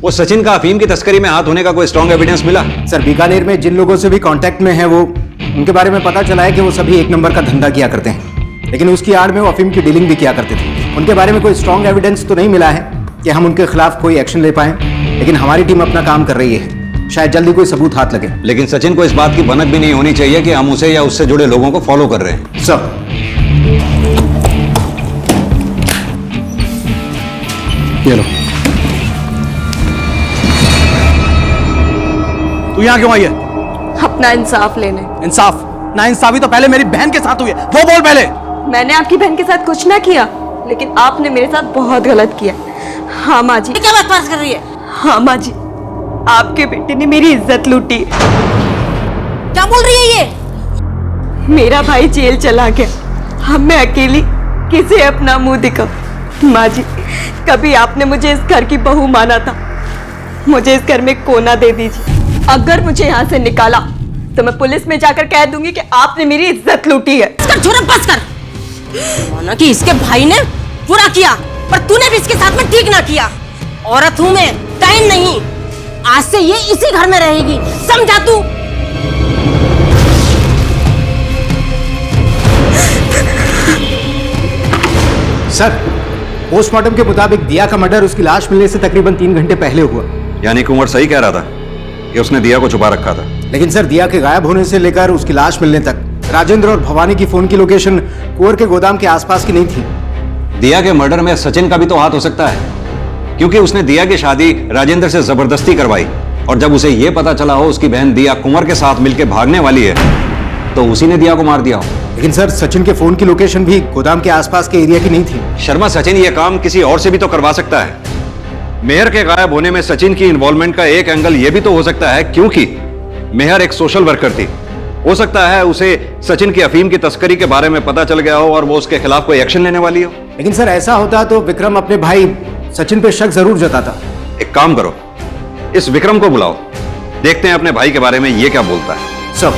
वो सचिन का अफीम की तस्करी में हाथ होने का कोई स्ट्रॉन्ग एविडेंस मिला? सर, बीकानेर में जिन लोगों से भी कांटेक्ट में है वो, उनके बारे में पता चला है कि वो सभी एक नंबर का धंधा किया करते हैं, लेकिन उसकी आड़ में वो अफीम की डीलिंग भी किया करते थे। उनके बारे में कोई स्ट्रॉन्ग एविडेंस तो नहीं मिला है कि हम उनके खिलाफ कोई एक्शन ले पाए, लेकिन हमारी टीम अपना काम कर रही है, शायद जल्दी कोई सबूत हाथ लगे। लेकिन सचिन को इस बात की भनक भी नहीं होनी चाहिए कि हम उसे या उससे जुड़े लोगों को फॉलो कर रहे हैं। सर, ये लो। तू यहाँ क्यों आई है? अपना इंसाफ लेने। इंसाफ? ना इंसाफी तो पहले मेरी बहन के साथ हुई है, वो बोल पहले। मैंने आपकी बहन के साथ कुछ ना किया, लेकिन आपने मेरे साथ बहुत गलत किया। हाँ माँ जी। क्या बकवास कर रही है? हाँ माँ जी, आपके बेटे ने मेरी इज्जत लूटी। क्या बोल रही है ये? मेरा भाई जेल चला गया, अब मैं अकेली किसे अपना मुंह दिखाऊं? माँ जी, कभी आपने मुझे इस घर की बहू माना था, मुझे इस घर में कोना दे दीजिए। अगर मुझे यहाँ से निकाला तो मैं पुलिस में जाकर कह दूंगी कि आपने मेरी इज्जत लूटी है। बस कर। माना कि इसके भाई ने बुरा किया, पर तूने भी इसके साथ में ठीक ना किया। औरत हूं मैं, टाइम नहीं। आज से ये इसी घर में रहेगी, समझा तू? सर, पोस्टमार्टम के मुताबिक दिया का मर्डर उसकी लाश मिलने से तकरीबन 3 घंटे पहले हुआ। यानी कुंवर सही कह रहा था कि उसने दिया को छुपा रखा था। लेकिन सर, दिया के गायब होने से लेकर उसकी लाश मिलने तक राजेंद्र और भवानी की फोन की लोकेशन कुंवर के गोदाम के आसपास की नहीं थी। दिया के मर्डर में सचिन का भी तो हाथ हो सकता है, क्योंकि उसने दिया की शादी राजेंद्र से जबरदस्ती करवाई, और जब उसे यह पता चला हो उसकी बहन दिया कुंवर के साथ मिलकर भागने वाली है, तो उसी ने दिया को मार दिया हो। लेकिन सर, सचिन के फोन की लोकेशन भी गोदाम के आसपास के एरिया की नहीं थी। शर्मा, सचिन ये काम किसी और से भी तो करवा सकता है। मेहर के गायब होने में सचिन की इन्वॉल्वमेंट का एक एंगल यह भी तो हो सकता है, क्योंकि मेहर एक सोशल वर्कर थी। हो सकता है उसे सचिन की अफीम की तस्करी के बारे में पता चल गया हो और वो उसके खिलाफ कोई एक्शन लेने वाली हो। लेकिन सर, ऐसा होता तो विक्रम अपने भाई सचिन पे शक जरूर जताता। एक काम करो, इस विक्रम को बुलाओ, देखते हैं अपने भाई के बारे में ये क्या बोलता है। सब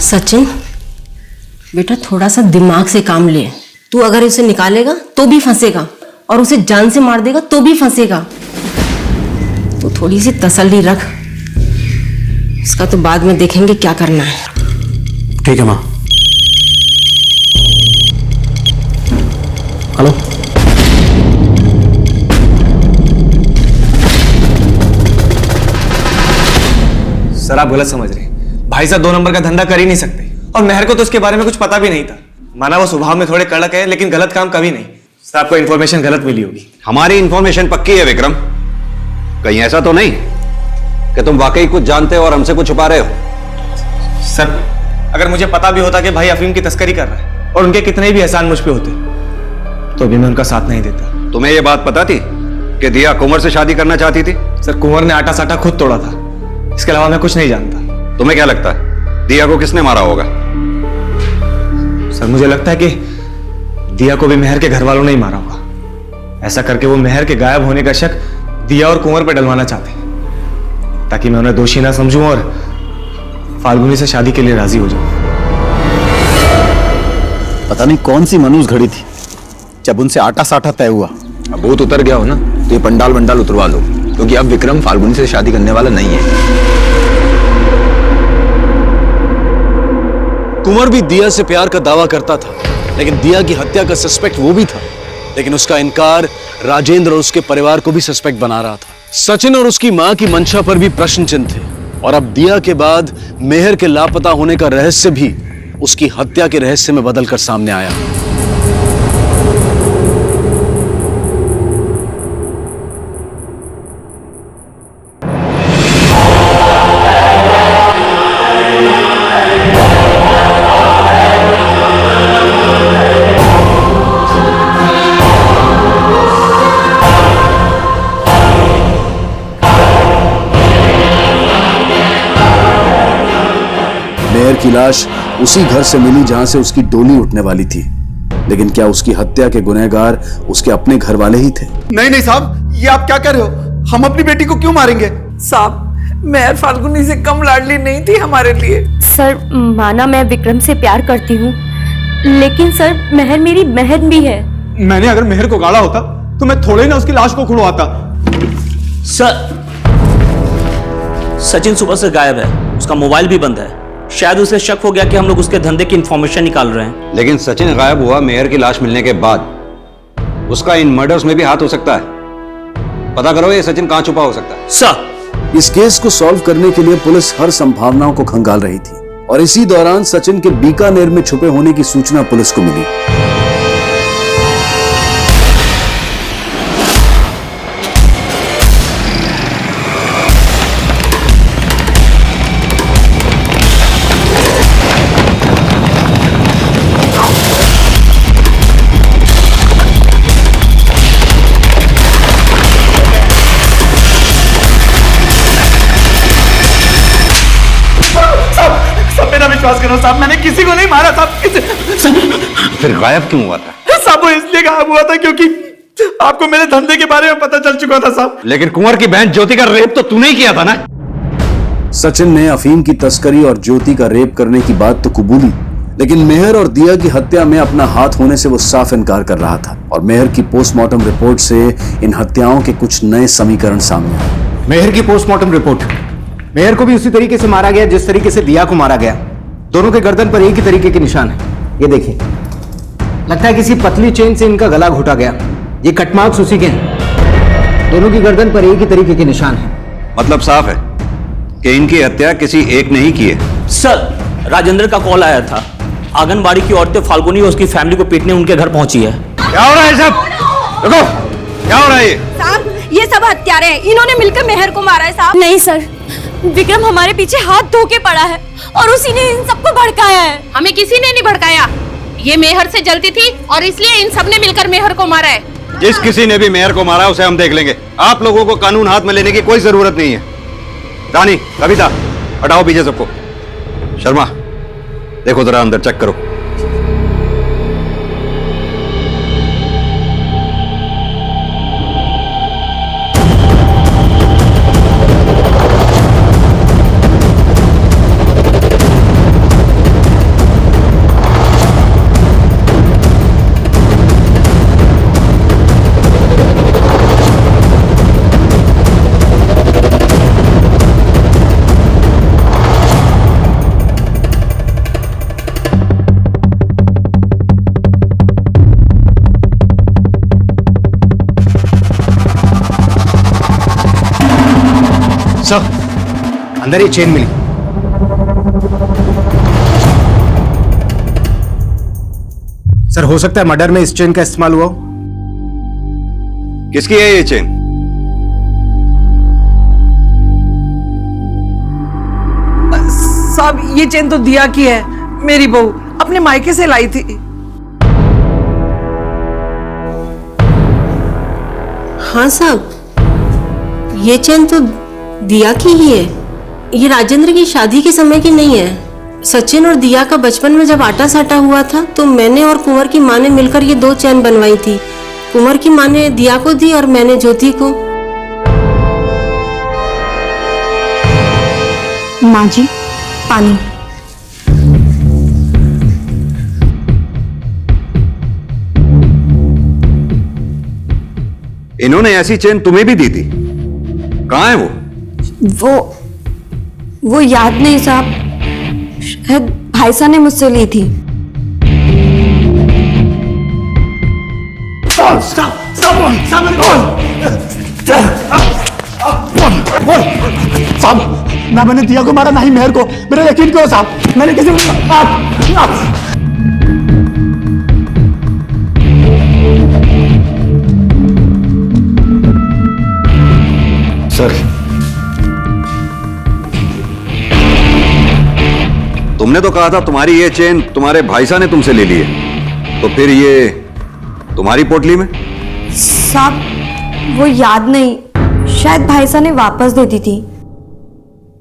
सचिन बेटा, थोड़ा सा दिमाग से काम ले। तू अगर इसे निकालेगा तो भी फंसेगा, और उसे जान से मार देगा तो भी फंसेगा। तो थोड़ी सी तसल्ली रख, इसका तो बाद में देखेंगे क्या करना है। ठीक है माँ। हेलो, सर आप गलत समझ रहे हैं। भाई साहब 2 नंबर का धंधा कर ही नहीं सकते, और मेहर को तो उसके बारे में कुछ पता भी नहीं था। माना वो स्वभाव में थोड़े कड़क है, लेकिन गलत काम कभी नहीं। सर आपको इन्फॉर्मेशन गलत मिली होगी। हमारी इन्फॉर्मेशन पक्की है विक्रम, कहीं ऐसा तो नहीं कि तुम वाकई कुछ जानते हो और हमसे कुछ छुपा रहे हो? सर अगर मुझे पता भी होता कि भाई अफीम की तस्करी कर रहा है और उनके कितने भी एहसान मुझ पे होते, तो भी मैं उनका साथ नहीं देता। तुम्हें यह बात पता थी कि दिया कुंवर से शादी करना चाहती थी? सर कुंवर ने आटा साटा खुद तोड़ा था, इसके अलावा मैं कुछ नहीं जानता। तुम्हें क्या लगता है दिया को किसने मारा होगा? सर मुझे लगता है कि दिया को भी मेहर के घर वालों ने ही मारा होगा। ऐसा करके वो मेहर के गायब होने का शक दिया और कुंवर पर डलवाना चाहते हैं, ताकि मैं उन्हें दोषी ना समझूं और फाल्गुनी से शादी के लिए राजी हो जाऊं। पता नहीं कौन सी मनूस घड़ी थी जब उनसे आटा साटा तय हुआ। अब भूत उतर गया हो ना, तो ये पंडाल वंडाल उतरवा लो, क्योंकि अब विक्रम फाल्गुनी से शादी करने वाला नहीं है। कुंवर भी दिया से प्यार का दावा करता था, लेकिन दिया की हत्या का सस्पेक्ट वो भी था, लेकिन उसका इनकार राजेंद्र और उसके परिवार को भी सस्पेक्ट बना रहा था। सचिन और उसकी मां की मंशा पर भी प्रश्न चिन्ह थे, और अब दिया के बाद मेहर के लापता होने का रहस्य भी उसकी हत्या के रहस्य में बदलकर सामने आया। मेहर की लाश उसी घर से मिली जहां से उसकी डोली उठने वाली थी, लेकिन क्या उसकी हत्या के गुनहगार उसके अपने घर वाले ही थे? नहीं नहीं साहब, ये आप क्या कर रहे हो? हम अपनी बेटी को क्यों मारेंगे? साहब मेहर फाल्गुनी से कम लाडली नहीं थी हमारे लिए। सर माना मैं विक्रम से प्यार करती हूँ, लेकिन सर मेहर मेरी बहन भी है। मैंने अगर मेहर को गाड़ा होता तो मैं थोड़े ना उसकी लाश को खुड़वाता। सर सचिन सुबह से गायब है, उसका मोबाइल भी बंद है। शायद उसे शक हो गया कि हम लोग उसके धंधे की इंफॉर्मेशन निकाल रहे हैं। लेकिन सचिन गायब हुआ मेहर की लाश मिलने के बाद, उसका इन मर्डर्स में भी हाथ हो सकता है। पता करो ये सचिन कहां छुपा हो सकता है। सर इस केस को सॉल्व करने के लिए पुलिस हर संभावनाओं को खंगाल रही थी, और इसी दौरान सचिन के बीकानेर में छुपे होने की सूचना पुलिस को मिली। विश्वास करो साहब, मैंने किसी को नहीं मारा साहब। फिर गायब क्यों हुआ था? साहब वो इसलिए गायब हुआ था क्योंकि आपको मेरे धंधे के बारे में पता चल चुका था साहब। लेकिन कुंवर की बहन ज्योति का रेप तो तूने ही किया था ना? सचिन ने अफीम की तस्करी और ज्योति का रेप करने की बात तो कबूली, लेकिन मेहर और दिया की हत्या में अपना हाथ होने से वो साफ इनकार कर रहा था, और मेहर की पोस्टमार्टम रिपोर्ट से इन हत्याओं के कुछ नए समीकरण सामने आए। मेहर की पोस्टमार्टम रिपोर्ट, मेहर को भी उसी तरीके से मारा गया जिस तरीके से दिया को मारा गया। दोनों के गर्दन पर एक ही तरीके के निशान है। ये देखिए, लगता है किसी पतली चेन से इनका गला घोटा गया। ये कट मार्क्स उसी के हैं। दोनों की गर्दन पर एक ही तरीके के निशान है। मतलब साफ है कि इनकी हत्या किसी एक ने ही की है। सर राजेंद्र का कॉल आया था, आंगनबाड़ी की औरतें फाल्गुनी और उसकी फैमिली को पीटने उनके घर पहुंची है। क्या हो रहा है सब? देखो क्या हो रहा है? साहब ये सब हत्यारे हैं, इन्होंने मिलकर मेहर को मारा है साहब। नहीं सर, विक्रम हमारे पीछे हाथ धो के पड़ा है और उसी ने इन सबको भड़काया है। हमें किसी ने नहीं भड़काया, ये मेहर से जलती थी और इसलिए इन सबने मिलकर मेहर को मारा है। जिस किसी ने भी मेहर को मारा उसे हम देख लेंगे। आप लोगों को कानून हाथ में लेने की कोई जरूरत नहीं है। रानी, कविता, हटाओ पीछे सबको। शर्मा देखो जरा अंदर चेक करो। सर अंदर ये चेन मिली। सर, हो सकता है मर्डर में इस चेन का इस्तेमाल हुआ हो। किसकी है ये चेन? साहब ये चेन तो दिया की है, मेरी बहू अपने मायके से लाई थी। हाँ साहब, ये चेन तो दिया की ही है। ये राजेंद्र की शादी के समय की नहीं है। सचिन और दिया का बचपन में जब आटा साटा हुआ था तो मैंने और कुंवर की माँ ने मिलकर ये 2 चैन बनवाई थी। कुंवर की माँ ने दिया को दी और मैंने ज्योति को। माँ जी, पानी। इन्होंने ऐसी चेन तुम्हें भी दी थी? कहाँ है वो याद नहीं साहब, शायद भाई साहब ने मुझसे ली थी। साहब, ना मैंने दिया को मारा, ना ही मेहर को। मेरा यकीन करो साहब, मैंने किसी सर, तुमने तो कहा था तुम्हारी ये चेन तुम्हारे भाई साहब ने तुमसे ले ली है, तो फिर ये तुम्हारी पोटली में? साहब वो याद नहीं, शायद भाई साहब ने वापस दे दी थी।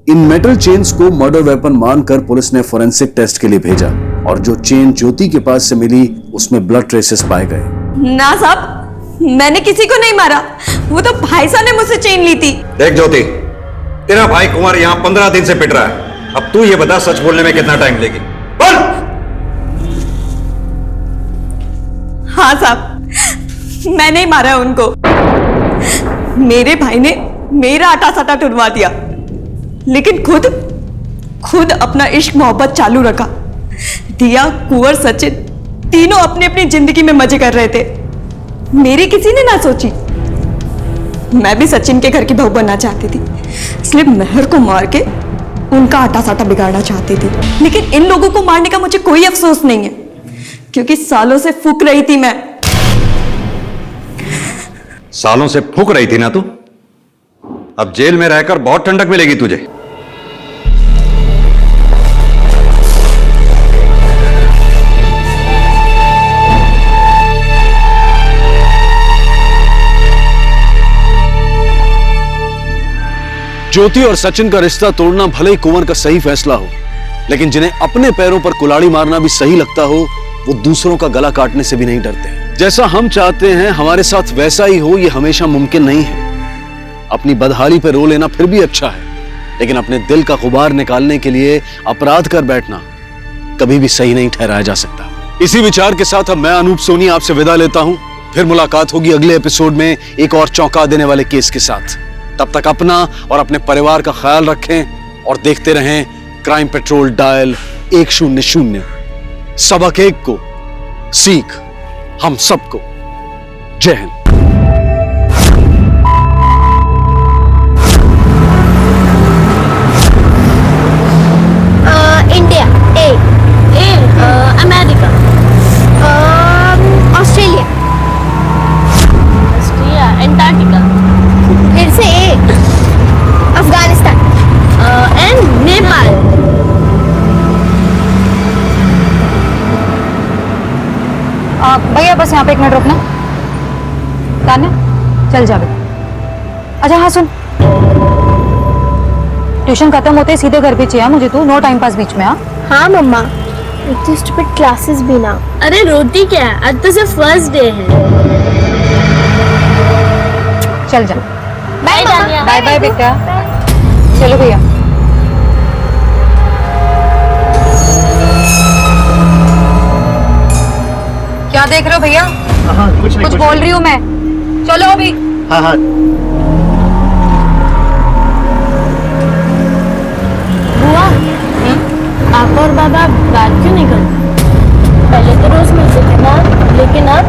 इन मेटल चेन्स को मर्डर वेपन मानकर पुलिस ने फोरेंसिक टेस्ट के लिए भेजा और जो चेन ज्योति के पास से मिली उसमें ब्लड ट्रेसेस पाए गए। ना साहब, मैंने किसी को नहीं मारा, वो तो भाई साहब ने मुझसे चेन ली थी। देख ज्योति, तेरा भाई कुंवर यहाँ 15 दिन से पिट रहा है। अब तू ये बता, सच बोलने में कितना टाइम लेगी? बोल। हाँ साहब, मैंने ही मारा है उनको। मेरे भाई ने मेरा आटा साटा टुरवा दिया, लेकिन खुद अपना इश्क मोहब्बत चालू रखा। दिया, कुंवर, सचिन तीनों अपनी अपनी जिंदगी में मजे कर रहे थे। मेरी किसी ने ना सोची। मैं भी सचिन के घर की बहू बनना चाहती थी, इसलिए मेहर को मार के उनका आटा साटा बिगाड़ना चाहती थी। लेकिन इन लोगों को मारने का मुझे कोई अफसोस नहीं है, क्योंकि सालों से फूक रही थी मैं। सालों से फूक रही थी ना तू? अब जेल में रहकर बहुत ठंडक मिलेगी तुझे। ज्योति और सचिन का रिश्ता तोड़ना भले ही कुंवर का सही फैसला हो, लेकिन जिन्हें अपने पैरों पर कुल्हाड़ी मारना भी सही लगता हो, वो दूसरों का गला काटने से भी नहीं डरते। जैसा हम चाहते हैं हमारे साथ वैसा ही हो, ये हमेशा मुमकिन नहीं है। अपनी बदहाली पे रो लेना फिर भी अच्छा है, लेकिन अपने दिल का गुबार निकालने के लिए अपराध कर बैठना कभी भी सही नहीं ठहराया जा सकता। इसी विचार के साथ अब मैं अनूप सोनी आपसे विदा लेता हूं। फिर मुलाकात होगी अगले एपिसोड में एक और चौंका देने वाले केस के साथ। तब तक अपना और अपने परिवार का ख्याल रखें और देखते रहें क्राइम पेट्रोल डायल 100। सबक एक को, सीख हम सबको। जय Hind. India, America, Australia, Antarctica, फिर से अफगानिस्तान एंड नेपाल। भैया बस यहाँ पे 1 मिनट रुकना। तान्या चल जा बेटा। अच्छा हाँ सुन, ट्यूशन खत्म होते सीधे घर पे चाहिए मुझे, तू नो टाइम पास बीच में। हाँ मम्मा, इतनी स्टूपिड क्लासेस भी ना। अरे रोटी क्या है, आज तो सिर्फ फर्स्ट डे है। चल जा। बाय तान्या। बाय बाय बेटा। चलो भैया। क्या देख रहे हो भैया? हाँ कुछ नहीं, कुछ बोल रही हूँ मैं। चलो अभी। हाँ हाँ। बुआ, आप और बाबा बात क्यों नहीं करते? पहले तो रोज मिलते थे ना, लेकिन अब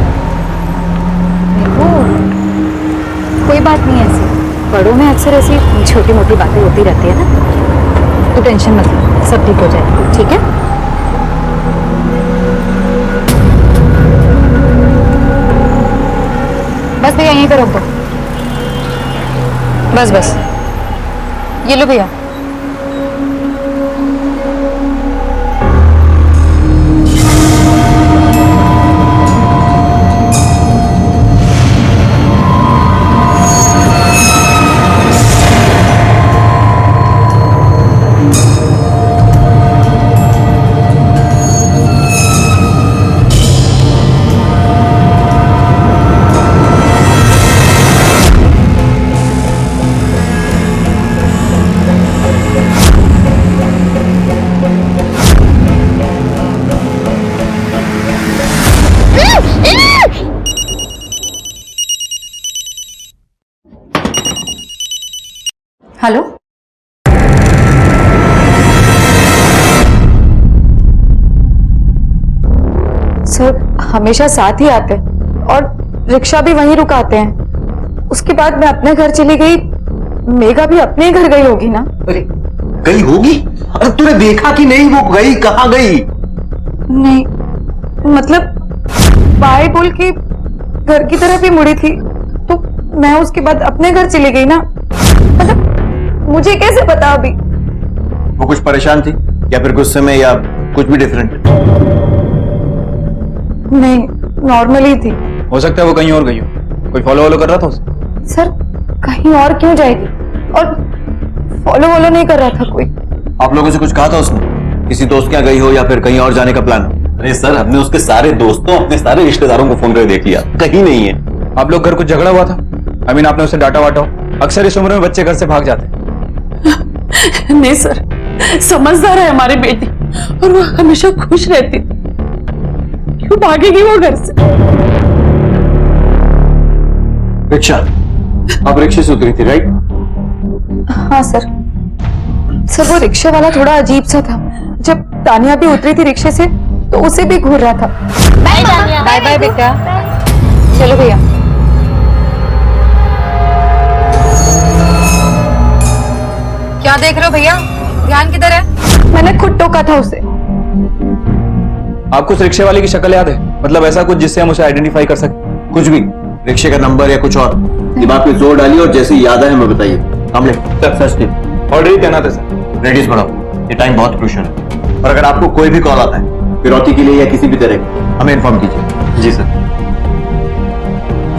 कोई बात नहीं ऐसी, बड़ों में अक्सर ऐसी छोटी मोटी बातें होती रहती है ना। तू टेंशन मत ले, सब ठीक हो जाएगा, ठीक है? बस भैया यहीं पे रोक दो, बस बस, ये लो भैया। हेलो, सर हमेशा साथ ही आते हैं और रिक्शा भी वहीं रुकाते हैं। उसके बाद मैं अपने घर चली गई, मेघा भी अपने घर गई होगी ना? अरे गई होगी? अरे तूने देखा कि नहीं वो गई? कहाँ गई? नहीं, मतलब बाय बोल के घर की तरफ ही मुड़ी थी, तो मैं उसके बाद अपने घर चली गई ना। मतलब मुझे कैसे पता अभी? वो कुछ परेशान थी या फिर गुस्से में या कुछ भी डिफरेंट? नहीं, नॉर्मली थी। हो सकता है वो कहीं और गई हो, कोई फॉलो कर रहा था उसे। सर कहीं और क्यों जाएगी? और फॉलो वॉलो नहीं कर रहा था कोई। आप लोगों से कुछ कहा था उसने? किसी दोस्त के यहाँ गई हो या फिर कहीं और जाने का प्लान? अरे सर, हमने उसके सारे दोस्तों, अपने सारे रिश्तेदारों को फोन करके देख लिया, कहीं नहीं है। आप लोग घर कुछ झगड़ा हुआ था? आपने उसे डांटा वाटा हो? अक्सर इस उम्र में बच्चे घर से भाग जाते हैं। नहीं सर, समझदार है हमारी बेटी और वो हमेशा खुश रहती, क्यों भागेगी वो घर से? रिक्शा, आप रिक्शे से उतरी थी राइट? हाँ सर, वो रिक्शे वाला थोड़ा अजीब सा था। जब तानिया भी उतरी थी रिक्शे से तो उसे भी घूर रहा था। बाय बाय बेटा, चलो भैया। क्या देख रहे हो भैया? ध्यान किधर है? मैंने खुद टोका था उसे। आपको उस रिक्शे वाले की शक्ल याद है? मतलब ऐसा कुछ जिससे हम उसे आइडेंटिफाई कर सकें? कुछ भी, रिक्शे का नंबर या कुछ और? दिमाग पे जोर डालिए और जैसे याद है हमें बताइए। कामले सर, ऑलरेडी तैनात है सर। रेडीज बढ़ाओ, ये टाइम बहुत क्रूशियल है। और अगर आपको कोई भी कॉल आता है फिरौती के लिए या किसी भी तरह, हमें इन्फॉर्म कीजिए। जी सर।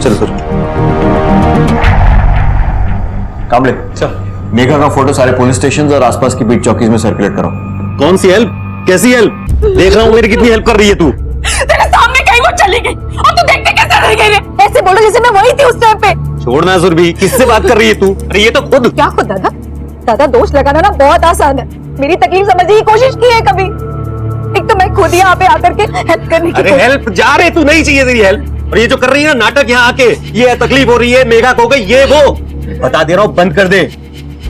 चलो सर। कामले सर, मेघा का फोटो सारे पुलिस स्टेशन और आसपास की बीट चौकीज में सर्कुलेट करो। कौन सी हेल्प? कैसी हेल्प? देख रहा हूँ मेरी कितनी हेल्प कर रही है तू। तेरे सामने कहीं वो चली गई और तू देखते कैसे रह गई? ऐसे बोलो जैसे मैं वही थी उस टाइम पे। छोड़ना सुरभि, किससे बात कर रही है तू? अरे ये तो खुद। क्या खुद दादा? दादा दोष लगाना ना बहुत आसान है। मेरी तकलीफ समझने की कोशिश की है कभी? एक तो मैं खुद यहाँ पे आकर के हेल्प करने की। अरे हेल्प जा रहे, तू नहीं चाहिए तेरी हेल्प। और ये जो कर रही है ना नाटक यहाँ आके, ये तकलीफ हो रही है, मेघा को गई ये वो, बता दे रहा हूँ बंद कर दे।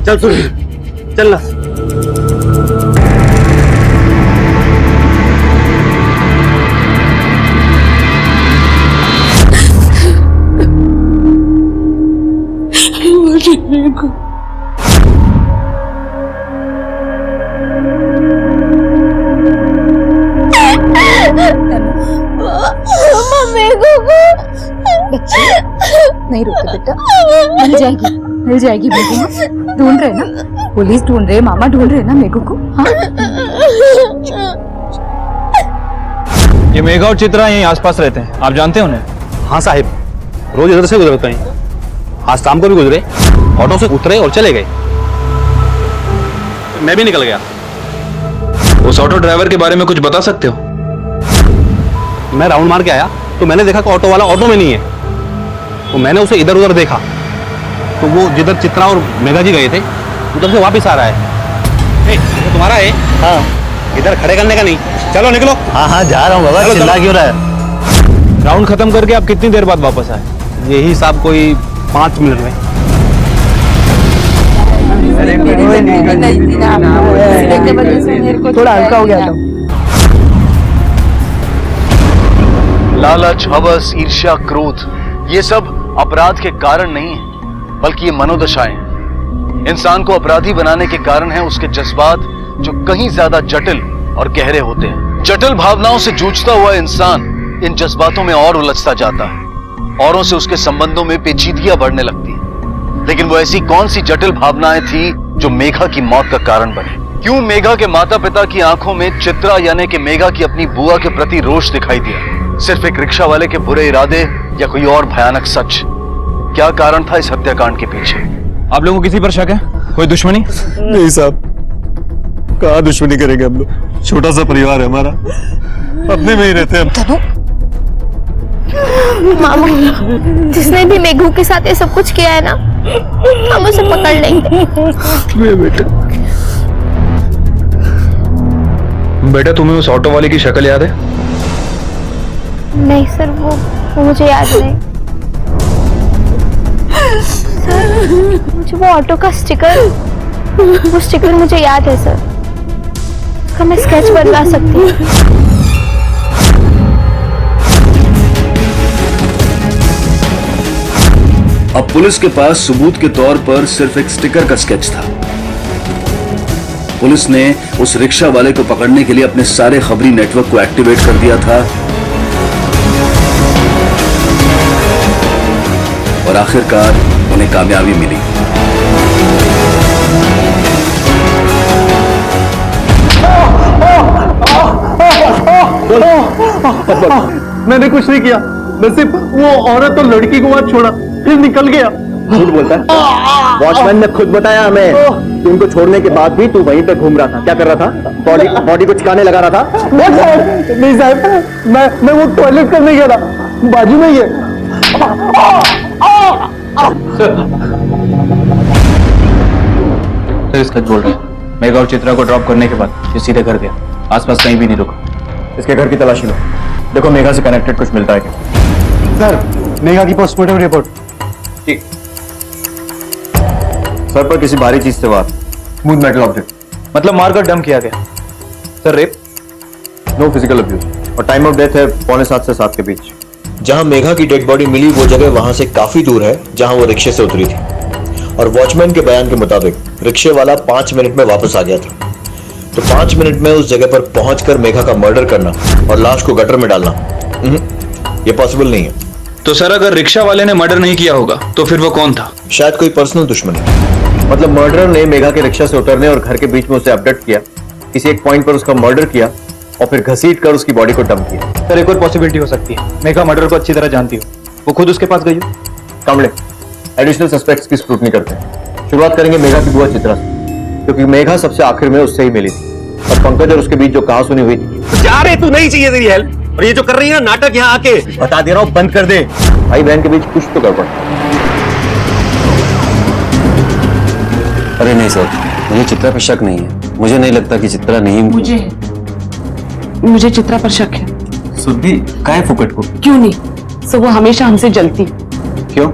चल सुरभि चल ना। नहीं रोते बेटा, मिल जाएगी बेटी। ढूंढ रहे ना, पुलिस ढूंढ रहे, मामा ढूंढ रहे ना मेघू को। हाँ? ये मेघा और चित्रा यहीं आसपास रहते हैं, आप जानते हैं उन्हें? हाँ साहिब, रोज इधर से गुजरते हैं। आज शाम को भी गुजरे, ऑटो से उतरे और चले गए। मैं भी निकल गया। उस ऑटो ड्राइवर के बारे में कुछ बता सकते हो? मैं राउंड मार के आया तो मैंने देखा कि ऑटो वाला ऑटो में नहीं है, तो मैंने उसे इधर उधर देखा, तो वो जिधर चित्रा और मेघा जी गए थे उधर से वापस आ रहा है। ये तुम्हारा है? हाँ। इधर खड़े करने का नहीं, चलो निकलो। हाँ हाँ जा रहा हूँ बाबा, चिल्ला क्यों रहा है? राउंड खत्म करके आप कितनी देर बाद वापस आए? यही साहब कोई 5 मिनट में। थोड़ा हल्का हो गया था। लालच, हवस, ईर्ष्या, क्रोध, ये सब अपराध के कारण नहीं है, बल्कि ये मनोदशाएं हैं। इंसान को अपराधी बनाने के कारण है उसके जज्बात, जो कहीं ज्यादा जटिल और गहरे होते हैं। जटिल भावनाओं से जूझता हुआ इंसान इन जज्बातों में और उलझता जाता है। औरों से उसके संबंधों में पेचीदगियां बढ़ने लगती है। लेकिन वो ऐसी कौन सी जटिल भावनाएं थी जो मेघा की मौत का कारण बने? क्यों मेघा के माता पिता की आंखों में चित्रा यानी कि मेघा की अपनी बुआ के प्रति रोष दिखाई दिया? सिर्फ एक रिक्शा वाले के बुरे इरादे या कोई और भयानक सच? क्या कारण था इस हत्याकांड के पीछे? आप लोगों को किसी पर शक है? कोई दुश्मनी? नहीं साहब, कहाँ दुश्मनी करेंगे हम लोग? छोटा सा परिवार है हमारा, अपने में ही रहते हैं हम। मामा, जिसने भी मेघू के साथ ये सब कुछ किया है ना, हम उसे पकड़ लेंगे। बेटा तुम्हें उस ऑटो वाले की शक्ल याद है? नहीं सर, वो मुझे याद नहीं। सर, मुझे वो ऑटो का वो स्टिकर मुझे याद है सर। उसका मैं स्केच बनवा सकती हूँ। अब पुलिस के पास सबूत के तौर पर सिर्फ एक स्टिकर का स्केच था। पुलिस ने उस रिक्शा वाले को पकड़ने के लिए अपने सारे खबरी नेटवर्क को एक्टिवेट कर दिया था और आखिरकार उन्हें कामयाबी मिली। मैंने कुछ नहीं किया, मैं सिर्फ वो औरत और लड़की को वहां छोड़ा, फिर निकल गया। झूठ बोलता है। वॉचमैन ने खुद बताया हमें कि उनको छोड़ने के बाद भी तू वहीं पे घूम रहा था। क्या कर रहा था? बॉडी को चिकाने लगा रहा था? नहीं साहब, मैं वो टॉयलेट करने गया था, बाजू में ही है। फिर सच बोल रहा है। मेघा और चित्रा को ड्रॉप करने के बाद ये सीधे घर गया, आसपास कहीं भी नहीं रुका। इसके घर की तलाशी लो, देखो मेघा से कनेक्टेड कुछ मिलता है क्या? सर, मेघा की पोस्टमार्टम रिपोर्ट। ठीक। सर पर किसी भारी चीज से वार, स्मूथ मेटल ऑब्जेक्ट, मतलब मारकर डंप किया गया। Sir rape, no physical abuse, और टाइम ऑफ डेथ है 6:45 से 7 के बीच। जहां मेघा की डेड बॉडी मिली वो जगह वहां से काफी दूर है जहां वो रिक्शे से उतरी थी, और वॉचमैन के बयान के मुताबिक रिक्शे वाला 5 मिनट में वापस आ गया था। तो 5 मिनट में उस जगह पर पहुंचकर मेघा का मर्डर करना और लाश को गटर में डालना, ये पॉसिबल नहीं है। तो सर अगर रिक्शा वाले ने मर्डर नहीं किया होगा तो फिर वो कौन था? शायद कोई पर्सनल दुश्मनी। मतलब मर्डरर ने मेघा के रिक्शा से उतरने और घर के बीच में उसे अपडेट किया, किसी एक पॉइंट पर उसका मर्डर किया और फिर घसीट कर उसकी बॉडी को डंप किया। सर एक और पॉसिबिलिटी हो सकती है, मेघा मर्डर को अच्छी तरह जानती हो, वो खुद उसके पास गई हो। कामले, एडिशनल सस्पेक्ट्स की स्क्रूटनी करते हैं। शुरुआत करेंगे मेघा की बुआ चित्रा से, क्योंकि मेघा सबसे आखिर में उससे ही मिली थी, और पंकज और उसके बीच जो कहा सुनी हुई थी। जा रहे तू, नहीं चाहिए तेरी हेल्प, और ये जो कर रही है ना नाटक यहाँ आके, बता दे रहा हूँ बंद कर दे। भाई बहन के बीच कुछ तो गड़बड़। अरे नहीं सर, मुझे चित्रा पर शक नहीं है। मुझे नहीं लगता कि चित्रा नहीं। मुझे चित्रा पर शक है। सुधी काहे फुकट को? क्यों नहीं, सो वो हमेशा हमसे जलती। क्यों?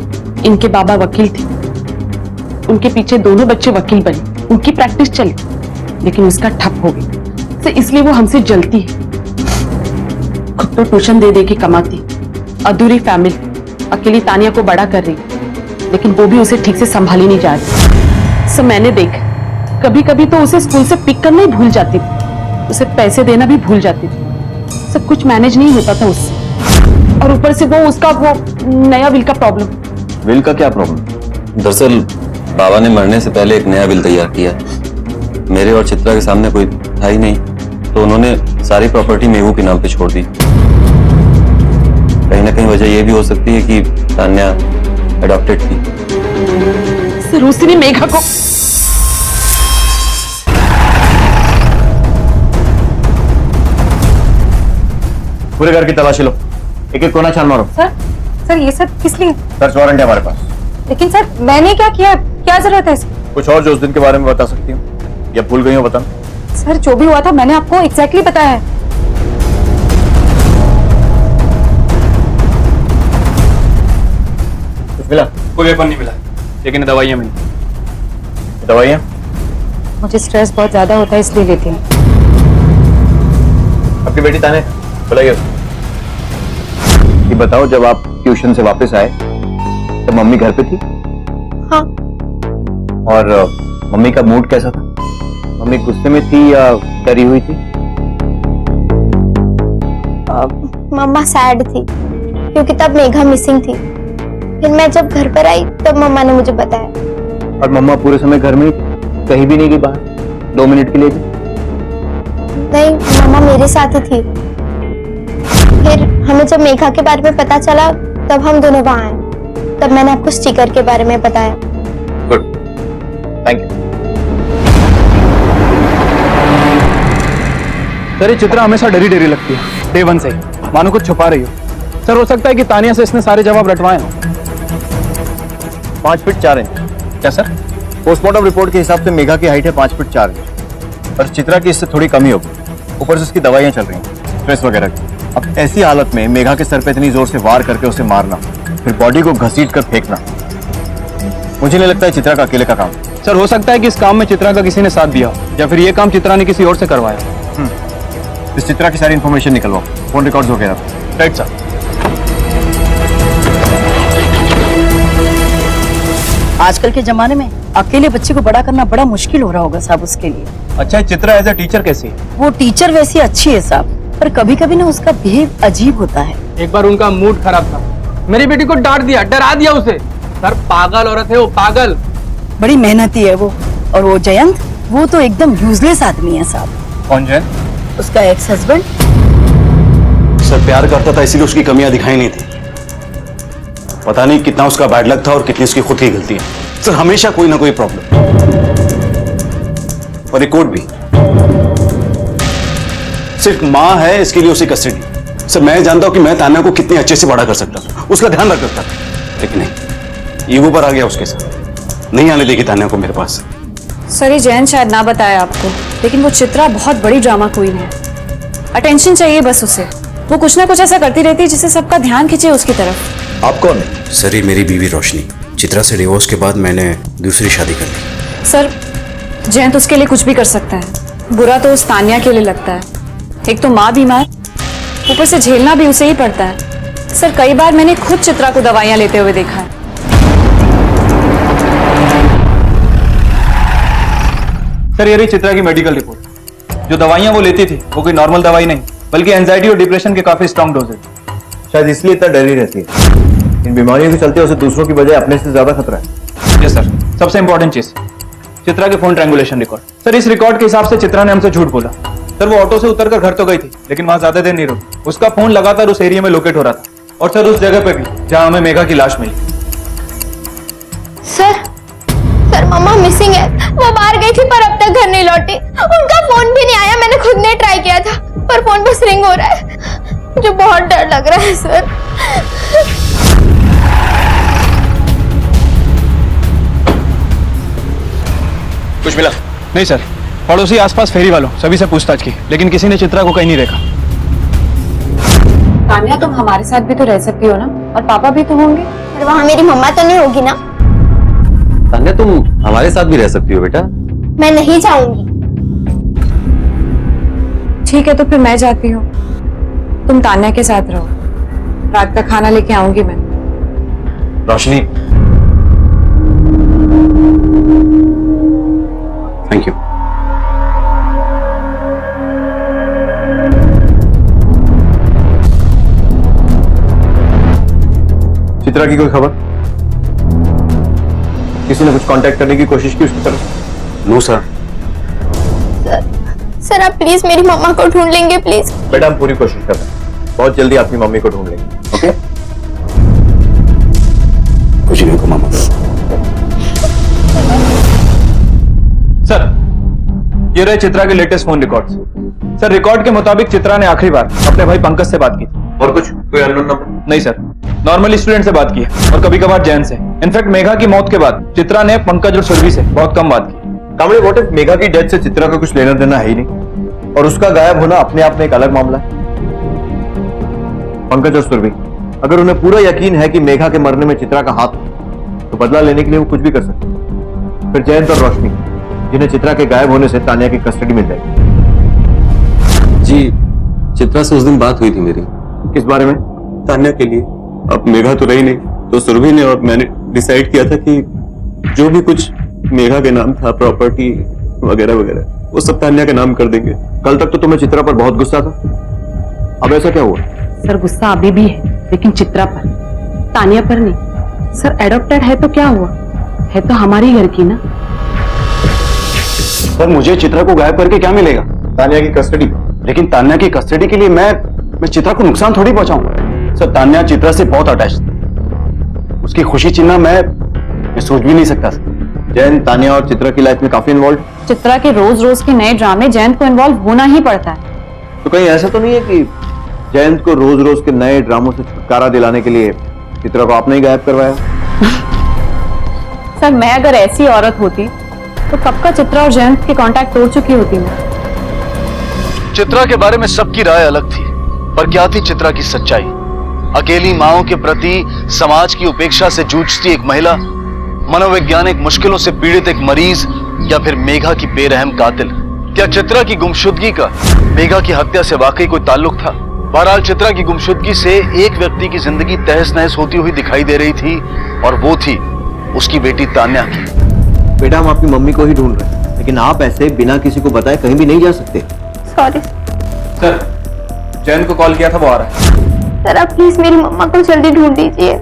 इनके बाबा वकील थे, उनके पीछे दोनों बच्चे वकील बने, उनकी प्रैक्टिस चली, लेकिन उसका ठप हो गई, तो इसलिए वो हमसे जलती है। खुद तो ट्यूशन दे के कमाती, अधूरी फैमिली, अकेली तानिया को बड़ा कर रही, लेकिन वो भी उसे ठीक से संभाली नहीं जा रही। सो मैंने देखा, कभी कभी तो उसे स्कूल से पिक करना ही भूल जाती थी, उसे पैसे देना भी भूल जाती थी। सब कुछ मैनेज नहीं होता था उससे, और ऊपर से वो उसका वो नया विल का प्रॉब्लम। विल का क्या प्रॉब्लम? दरअसल बाबा ने मरने से पहले एक नया विल तैयार किया। मेरे और चित्रा के सामने कोई था ही नहीं, तो उन्होंने सारी प्रॉपर्टी मेघू के नाम पे छोड़ दी। कहीं ना कहीं वजह यह भी हो सकती है कि तान्या अडॉप्टेड थी। सर उसी ने मेघा को पूरे घर की तलाशी लो, एक एक कोना छान मारो। सर ये सब किस लिए? सर्च वारंट है हमारे पास। लेकिन सर मैंने क्या किया, क्या जरूरत है इसकी? कुछ और जो उस दिन के बारे में बता सकती हूँ, या भूल गई हो बता। सर जो भी हुआ था मैंने आपको एग्जैक्टली बताया है। कुछ मिला? कोई वेपन नहीं मिला, लेकिन दवाइयाँ मिली। दवाइयाँ? मुझे स्ट्रेस बहुत ज्यादा होता है इसलिए लेती हूँ। आपकी बेटी ताने बुलाइए। ये बताओ, जब आप ट्यूशन से वापस आए तो मम्मी घर पे थी? हाँ। और मम्मी का मूड कैसा था? मम्मी गुस्से में थी या डरी हुई थी? मम्मा सैड थी क्योंकि तब मेघा मिसिंग थी। फिर मैं जब घर पर आई तब मम्मा ने मुझे बताया। और मम्मा पूरे समय घर में कहीं भी नहीं गई बाहर? 2 मिनट के लिए भी? नहीं, मम्मा मेरे साथ ही थी। फिर हमें जब मेघा के बारे में पता चला तब हम दोनों वहां आए। तब मैंने आपको स्टिकर के बारे में बताया। Good, thank you. सर ये चित्रा हमेशा डरी डरी लगती है, डे 1 से ही मानो कुछ छुपा रही हो। सर हो सकता है कि तानिया से इसने सारे जवाब रटवाए हो। 5 फीट 4 इंच। क्या सर? पोस्टमार्टम रिपोर्ट के हिसाब से मेघा की हाइट है 5 फीट 4 इंच और चित्रा की इससे थोड़ी कमी होगी। ऊपर से उसकी दवाइयां चल रही हैं, स्ट्रेस वगैरह की। अब ऐसी हालत में मेघा के सर पे इतनी जोर से वार करके उसे मारना, फिर बॉडी को घसीट कर फेंकना, मुझे नहीं लगता है चित्रा का अकेले का काम। सर हो सकता है कि इस काम में चित्रा का किसी ने साथ दिया हो या फिर ये काम चित्रा ने किसी और से करवाया। इस चित्रा की सारी इंफॉर्मेशन निकलवाओ, फोन रिकॉर्ड्स वगैरह। Right sir. आजकल के जमाने में अकेले बच्चे को बड़ा करना बड़ा मुश्किल हो रहा होगा साहब उसके लिए। अच्छा चित्रा एज अ टीचर कैसी है? वो टीचर वैसी अच्छी है साहब, पर कभी कभी ना उसका बिहेव अजीब होता है। एक बार उनका मूड खराब था, मेरी बेटी को डांट दिया, डरा दिया उसे। सर पागल औरत है वो, पागल। बड़ी मेहनती है वो। और वो जयंत, वो तो एकदम यूजलेस आदमी है साहब। कौन जयंत? उसका एक्स हस्बैंड। सर प्यार करता था इसीलिए उसकी कमियां दिखाई नहीं थी। पता नहीं कितना उसका बैड लक था और कितनी उसकी खुद की गलती है। सर हमेशा कोई ना कोई प्रॉब्लम। और एक कोर्ट भी सिर्फ मां है इसके लिए उसे कस्टडी। सर मैं जानता हूं कि मैं तान्या को कितने अच्छे से बड़ा कर सकता था, उसका ध्यान रख सकता था, लेकिन नहीं, ईगो पर आ गया उसके साथ। नहीं आने देगी तान्या को मेरे पास। सर ये जयंत शायद ना बताया आपको, लेकिन वो चित्रा बहुत बड़ी ड्रामा क्वीन है। अटेंशन चाहिए बस उसे। वो कुछ ना कुछ ऐसा करती रहती है जिससे सबका ध्यान खींचे उसकी तरफ। आप कौन है? सर ये मेरी बीवी रोशनी। चित्रा से डिवोर्स के बाद मैंने दूसरी शादी कर ली। सर जयंत उसके लिए कुछ भी कर सकता है। बुरा तो उस तान्या के लिए लगता है। एक तो माँ बीमार, ऊपर से झेलना भी उसे ही पड़ता है। सर कई बार मैंने खुद चित्रा को दवाइयां लेते हुए देखा है। सर ये रही चित्रा की मेडिकल रिपोर्ट। जो दवाइयां वो लेती थी वो कोई नॉर्मल दवाई नहीं, बल्कि एंजाइटी और डिप्रेशन के काफी स्ट्रॉन्ग डोजेज। शायद इसलिए इतना डरी रहती है। इन बीमारियों के चलते उसे दूसरों की बजाय अपने से ज्यादा खतरा है। Yes sir. सबसे इंपॉर्टेंट चीज, चित्रा के फोन ट्रायंगुलेशन रिकॉर्ड। सर इस रिकॉर्ड के हिसाब से चित्रा ने हमसे झूठ बोला। सर वो ऑटो से उतरकर घर तो गई थी, लेकिन वहां ज्यादा देर नहीं रुकी। उसका फोन लगातार उस एरिया में लोकेट हो रहा था, और सर उस जगह पे भी जहां हमें मेघा की लाश मिली। सर मम्मा मिसिंग है। वो बाहर गई थी पर अब तक घर नहीं लौटी। उनका फोन भी नहीं आया। मैंने खुद ने ट्राई किया था पर फोन बस रिंग हो रहा है। मुझे बहुत डर लग रहा है सर। कुछ मिला? नहीं सर, पड़ोसी आसपास फेरी वालों सभी से पूछताछ की, लेकिन किसी ने चित्रा को कहीं नहीं देखा। तान्या तुम हमारे साथ भी तो रह सकती हो ना, और पापा भी तो होंगे। पर वहाँ मेरी मम्मा तो नहीं होगी ना? तान्या तुम हमारे साथ भी रह सकती हो बेटा। मैं नहीं जाऊंगी। ठीक है तो फिर मैं जाती हूँ, तुम तान्या के साथ रहो। रात का खाना लेके आऊंगी मैं। रोशनी थैंक यू। चित्रा की कोई खबर? किसी ने कुछ कांटेक्ट करने की कोशिश की उसकी तरफ? No sir. सर आप प्लीज मेरी मम्मा को ढूंढ लेंगे प्लीज? बेटा हम पूरी कोशिश कर रहे हैं, बहुत जल्दी आपकी मम्मी को ढूंढ लेंगे। ओके? कुछ नहीं को मामा। सर ये रहे चित्रा के latest phone records. Sir record के मुताबिक चित्रा ने आखिरी बार अपने भाई पंकज से बात की थी। और कुछ? कोई अननोन नंबर? नहीं सर, नॉर्मली स्टूडेंट से बात की है और कभी कभार जैन से। इनफैक्ट मेघा की मौत के बाद चित्रा ने पंकज और सुरभि से बहुत कम बात की। कामड़े व्हाट इफ मेघा की डेथ से चित्रा का कुछ लेना देना है ही नहीं और उसका गायब होना अपने आप में एक अलग मामला है। पंकज और सुरभि अगर उन्हें पूरा यकीन है कि मेघा के मरने में चित्रा का हाथ हो तो बदला लेने के लिए वो कुछ भी कर सकते हैं। फिर जयंत और रोशनी जिन्हें चित्रा के गायब होने से तान्या की कस्टडी मिल जाएगी। जी चित्रा से उस दिन बात हुई थी मेरी। किस बारे में? तान्या के लिए। अब मेघा तो रही नहीं तो सुरभि ने और मैंने डिसाइड किया था कि जो भी कुछ मेघा के नाम था, प्रॉपर्टी वगैरह वगैरह, वो सब तान्या के नाम कर देंगे। कल तक तो तुम्हें चित्रा पर बहुत गुस्सा था, अब ऐसा क्या हुआ? सर गुस्सा अभी भी है, लेकिन चित्रा पर, तानिया पर नहीं। सर एडॉप्टेड है तो क्या हुआ, है तो हमारी घर की ना। पर मुझे चित्रा को गायब करके क्या मिलेगा? तान्या की कस्टडी। लेकिन तान्या की कस्टडी के लिए मैं चित्रा को नुकसान थोड़ी पहुंचाऊंगा। सर तान्या चित्रा से बहुत अटैच थी, उसकी खुशी छीनना मैं सोच भी नहीं सकता। जयंत तान्या और चित्रा की लाइफ में काफी इन्वॉल्व। चित्रा के रोज रोज के नए ड्रामे जयंत को इन्वॉल्व होना ही पड़ता है। तो कहीं ऐसा तो नहीं है कि जयंत को रोज रोज के नए ड्रामों से छुटकारा दिलाने के लिए चित्रा को आपने ही गायब करवाया? सर मैं अगर ऐसी औरत होती तो कब का चित्रा और जयंत के कांटेक्ट तोड़ चुकी होती मैं। चित्रा के बारे में सबकी राय अलग थी, पर क्या थी चित्रा की सच्चाई? अकेली माओं के प्रति समाज की उपेक्षा से जूझती एक महिला, मनोवैज्ञानिक मुश्किलों से पीड़ित एक मरीज, या फिर मेघा की बेरहम कातिल? क्या चित्रा की गुमशुदगी का मेघा की हत्या से वाकई कोई ताल्लुक था? बहरहाल चित्रा की गुमशुदगी से एक व्यक्ति की जिंदगी तहस नहस होती हुई दिखाई दे रही थी, और वो थी उसकी बेटी तान्या की। बेटा हम आपकी मम्मी को ही ढूंढ रहे हैं, लेकिन आप ऐसे बिना किसी को बताए कहीं भी नहीं जा सकते। सॉरी सर जयंत को कॉल किया था, वो आ रहा है। सर आप प्लीज मेरी मम्मा को जल्दी ढूंढ दीजिए,